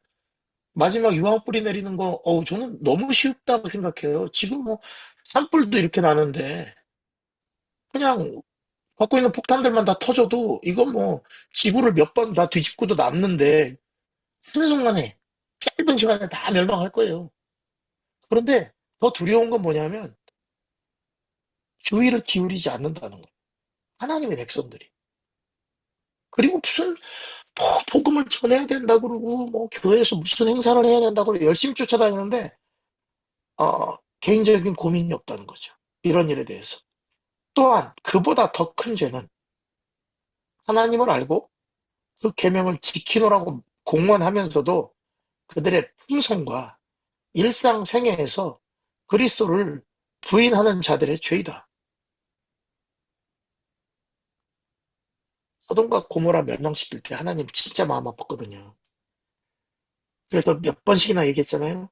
마지막 유황 뿌리 내리는 거, 저는 너무 쉽다고 생각해요. 지금 뭐 산불도 이렇게 나는데 그냥 갖고 있는 폭탄들만 다 터져도 이건 뭐 지구를 몇 번 다 뒤집고도 남는데 순순간에 짧은 시간에 다 멸망할 거예요. 그런데 더 두려운 건 뭐냐면 주의를 기울이지 않는다는 거예요. 하나님의 백성들이. 그리고 무슨 뭐 복음을 전해야 된다 그러고 뭐 교회에서 무슨 행사를 해야 된다 그러고 열심히 쫓아다니는데 개인적인 고민이 없다는 거죠. 이런 일에 대해서. 또한 그보다 더 큰 죄는 하나님을 알고 그 계명을 지키노라고 공언하면서도 그들의 품성과 일상 생애에서 그리스도를 부인하는 자들의 죄이다. 소돔과 고모라 멸망시킬 때 하나님 진짜 마음 아팠거든요. 그래서 몇 번씩이나 얘기했잖아요.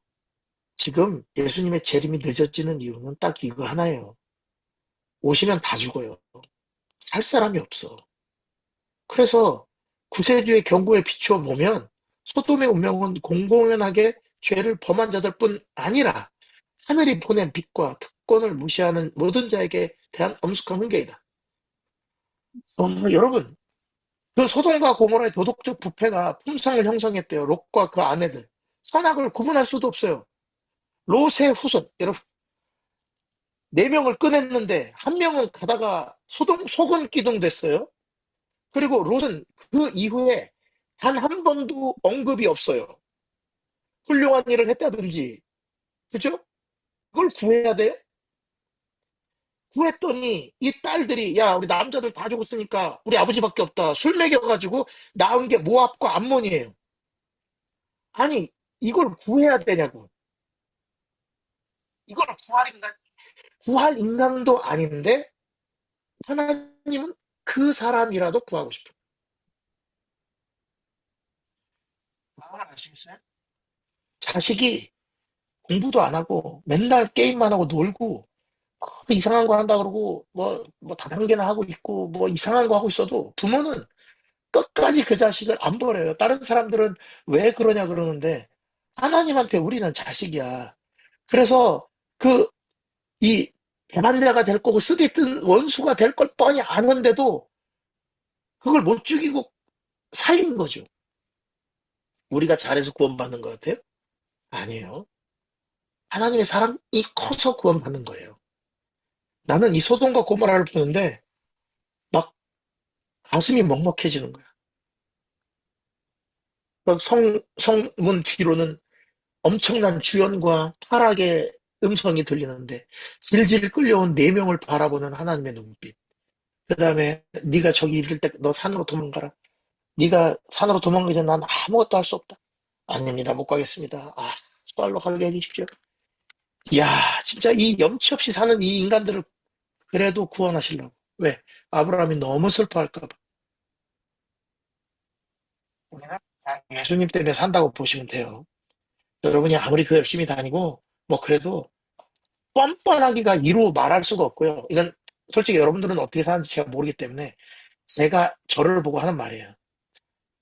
지금 예수님의 재림이 늦어지는 이유는 딱 이거 하나예요. 오시면 다 죽어요. 살 사람이 없어. 그래서 구세주의 경고에 비추어 보면 소돔의 운명은 공공연하게 죄를 범한 자들 뿐 아니라 하늘이 보낸 빛과 특권을 무시하는 모든 자에게 대한 엄숙한 훈계이다. 여러분, 그 소돔과 고모라의 도덕적 부패가 품성을 형성했대요. 롯과 그 아내들. 선악을 구분할 수도 없어요. 롯의 후손, 여러분, 네 명을 꺼냈는데 한 명은 가다가 소금 기둥 됐어요. 그리고 롯은 그 이후에 단 한 번도 언급이 없어요. 훌륭한 일을 했다든지, 그죠? 그걸 구해야 돼? 구했더니 이 딸들이 야 우리 남자들 다 죽었으니까 우리 아버지밖에 없다. 술 먹여가지고 낳은 게 모압과 암몬이에요. 아니 이걸 구해야 되냐고. 이걸 구할 인간도 아닌데 하나님은 그 사람이라도 구하고 싶어. 마음을 아시겠어요? 자식이 공부도 안 하고 맨날 게임만 하고 놀고 이상한 거 한다 그러고 뭐 다단계나 하고 있고 뭐 이상한 거 하고 있어도 부모는 끝까지 그 자식을 안 버려요. 다른 사람들은 왜 그러냐 그러는데 하나님한테 우리는 자식이야. 그래서 그 이 배반자가 될 거고 쓰디 뜬 원수가 될 걸 뻔히 아는데도 그걸 못 죽이고 살린 거죠. 우리가 잘해서 구원받는 것 같아요? 아니에요. 하나님의 사랑이 커서 구원받는 거예요. 나는 이 소돔과 고모라를 보는데 막 가슴이 먹먹해지는 거야. 성문 뒤로는 엄청난 주연과 타락의 음성이 들리는데 질질 끌려온 네 명을 바라보는 하나님의 눈빛. 그 다음에 네가 저기 이를 때 너 산으로 도망가라. 네가 산으로 도망가기 전에 난 아무것도 할 수 없다. 아닙니다. 못 가겠습니다. 수알로 가게 해주십시오. 이야, 진짜 이 염치 없이 사는 이 인간들을 그래도 구원하시려고. 왜? 아브라함이 너무 슬퍼할까 봐. 우리는 그냥 예수님 때문에 산다고 보시면 돼요. 여러분이 아무리 그 열심히 다니고 뭐 그래도 뻔뻔하기가 이루 말할 수가 없고요. 이건 솔직히 여러분들은 어떻게 사는지 제가 모르기 때문에 제가 저를 보고 하는 말이에요.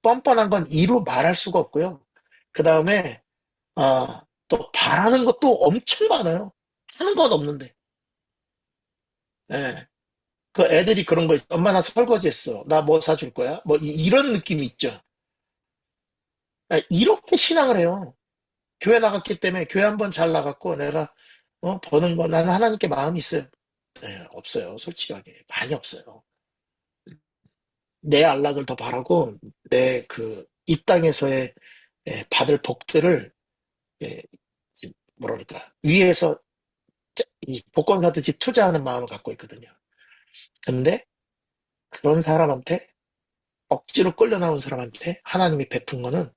뻔뻔한 건 이루 말할 수가 없고요. 그 다음에 또 바라는 것도 엄청 많아요. 하는 건 없는데. 예. 그 애들이 그런 거 있어. 엄마 나 설거지 했어. 나 뭐 사줄 거야? 뭐 이런 느낌이 있죠. 예, 이렇게 신앙을 해요. 교회 나갔기 때문에 교회 한번 잘 나갔고 내가 버는 거 나는 하나님께 마음이 있어요. 네, 없어요. 솔직하게 많이 없어요. 내 안락을 더 바라고 내 그 이 땅에서의 받을 복들을 예, 뭐랄까 위에서 이 복권 사듯이 투자하는 마음을 갖고 있거든요. 근데 그런 사람한테 억지로 끌려 나온 사람한테 하나님이 베푼 거는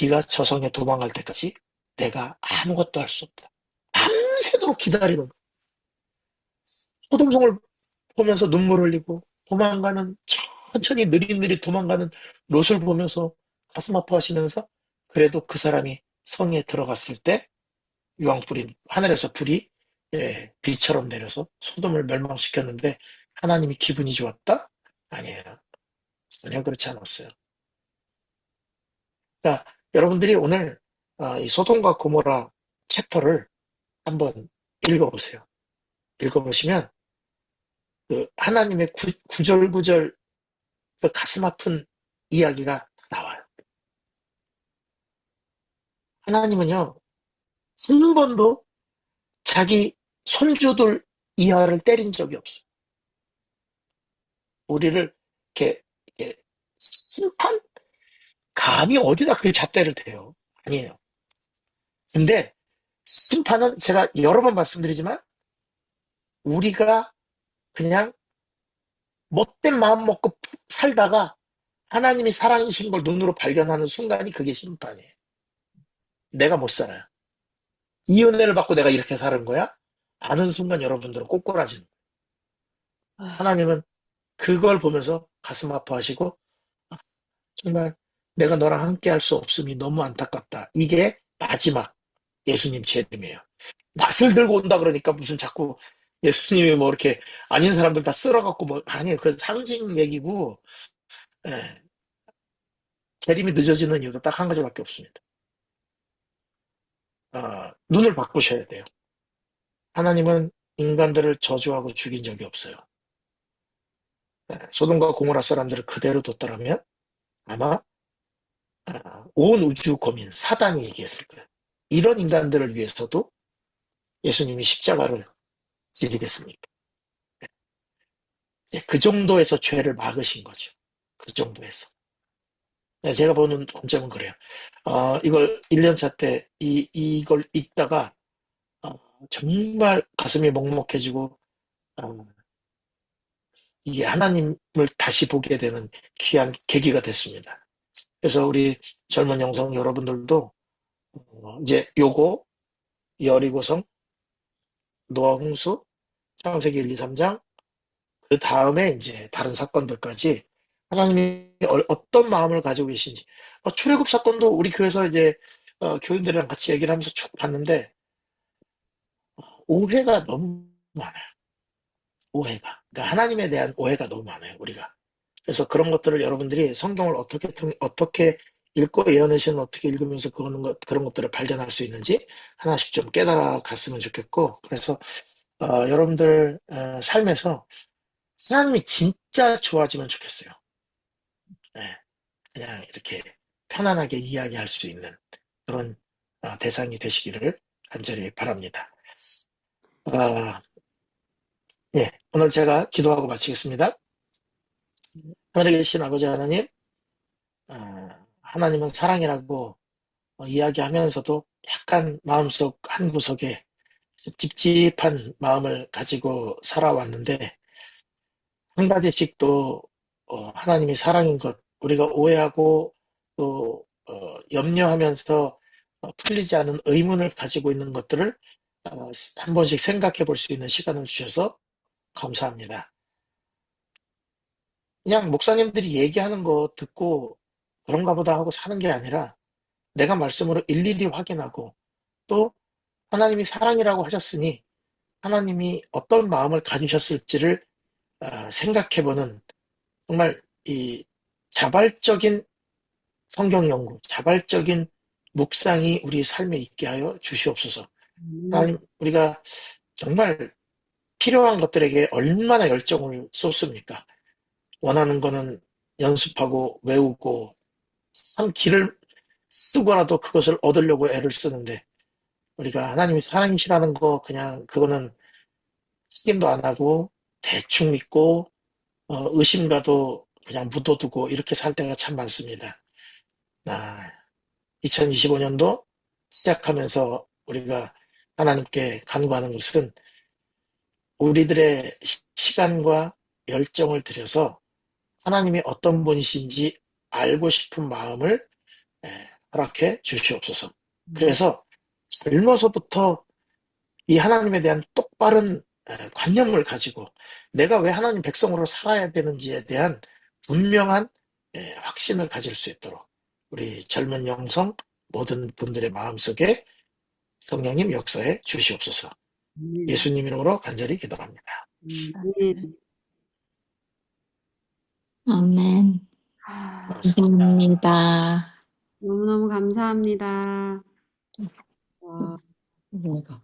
네가 저성에 도망갈 때까지 내가 아무것도 할 수 없다. 밤새도록 기다리는 거. 소동성을 보면서 눈물 흘리고 도망가는 천천히 느릿느릿 도망가는 롯을 보면서 가슴 아파하시면서 그래도 그 사람이 성에 들어갔을 때 유황불이 하늘에서 불이 비처럼 내려서 소돔을 멸망시켰는데 하나님이 기분이 좋았다? 아니에요. 전혀 그렇지 않았어요. 그러니까 여러분들이 오늘 이 소돔과 고모라 챕터를 한번 읽어보세요. 읽어보시면 그 하나님의 구절구절 그 가슴 아픈 이야기가 나와요. 하나님은요, 한 번도 자기 손주들 이하를 때린 적이 없어요. 우리를 이렇게 심판? 감히 어디다 그 잣대를 대요? 아니에요. 근데 심판은 제가 여러 번 말씀드리지만 우리가 그냥 못된 마음 먹고 살다가 하나님이 사랑이신 걸 눈으로 발견하는 순간이 그게 심판이에요. 내가 못 살아요. 이 은혜를 받고 내가 이렇게 사는 거야? 아는 순간 여러분들은 꼬꾸라지는 거예요. 하나님은 그걸 보면서 가슴 아파하시고 정말 내가 너랑 함께 할 수 없음이 너무 안타깝다. 이게 마지막 예수님 재림이에요. 낫을 들고 온다 그러니까 무슨 자꾸 예수님이 뭐 이렇게 아닌 사람들 다 쓸어갖고 뭐 아니에요. 그 상징 얘기고 예, 재림이 늦어지는 이유도 딱 한 가지밖에 없습니다. 눈을 바꾸셔야 돼요. 하나님은 인간들을 저주하고 죽인 적이 없어요. 소돔과 고모라 사람들을 그대로 뒀더라면 아마 온 우주 고민 사단이 얘기했을 거예요. 이런 인간들을 위해서도 예수님이 십자가를 지리겠습니까? 이제 그 정도에서 죄를 막으신 거죠. 그 정도에서. 제가 보는 관점은 그래요. 이걸 1년차 때 이걸 읽다가 어, 정말 가슴이 먹먹해지고 어, 이게 하나님을 다시 보게 되는 귀한 계기가 됐습니다. 그래서 우리 젊은 영성 여러분들도 이제 요거 여리고성, 노아 홍수, 창세기 1, 2, 3장 그 다음에 이제 다른 사건들까지 하나님이 어떤 마음을 가지고 계신지 출애굽 사건도 우리 교회에서 이제 교인들이랑 같이 얘기를 하면서 쭉 봤는데 오해가 너무 많아요. 오해가. 그러니까 하나님에 대한 오해가 너무 많아요. 우리가. 그래서 그런 것들을 여러분들이 성경을 어떻게 읽고 예언의 시는 어떻게 읽으면서 그런 것들을 발견할 수 있는지 하나씩 좀 깨달아 갔으면 좋겠고 그래서 여러분들 삶에서 하나님이 진짜 좋아지면 좋겠어요. 예, 그냥 이렇게 편안하게 이야기할 수 있는 그런 대상이 되시기를 간절히 바랍니다. 아, 예, 오늘 제가 기도하고 마치겠습니다. 하늘에 계신 아버지 하나님, 하나님은 사랑이라고 이야기하면서도 약간 마음속 한 구석에 찝찝한 마음을 가지고 살아왔는데 한 가지씩 또 하나님이 사랑인 것 우리가 오해하고 또 염려하면서 풀리지 않은 의문을 가지고 있는 것들을 한 번씩 생각해 볼 수 있는 시간을 주셔서 감사합니다. 그냥 목사님들이 얘기하는 거 듣고 그런가 보다 하고 사는 게 아니라 내가 말씀으로 일일이 확인하고 또 하나님이 사랑이라고 하셨으니 하나님이 어떤 마음을 가지셨을지를 생각해보는 정말 이 자발적인 성경 연구, 자발적인 묵상이 우리 삶에 있게 하여 주시옵소서. 하나님, 우리가 정말 필요한 것들에게 얼마나 열정을 쏟습니까? 원하는 거는 연습하고 외우고 참 길을 쓰고라도 그것을 얻으려고 애를 쓰는데 우리가 하나님이 사랑이시라는 거 그냥 그거는 확인도 안 하고 대충 믿고 의심가도 그냥 묻어두고 이렇게 살 때가 참 많습니다. 2025년도 시작하면서 우리가 하나님께 간구하는 것은 우리들의 시간과 열정을 들여서 하나님이 어떤 분이신지 알고 싶은 마음을 허락해 주시옵소서. 그래서 젊어서부터 이 하나님에 대한 똑바른 관념을 가지고 내가 왜 하나님 백성으로 살아야 되는지에 대한 분명한 확신을 가질 수 있도록 우리 젊은 영성 모든 분들의 마음속에 성령님 역사해 주시옵소서. 예수님 이름으로 간절히 기도합니다. 아멘. 감사합니다. 너무너무 감사합니다. 와. 이거.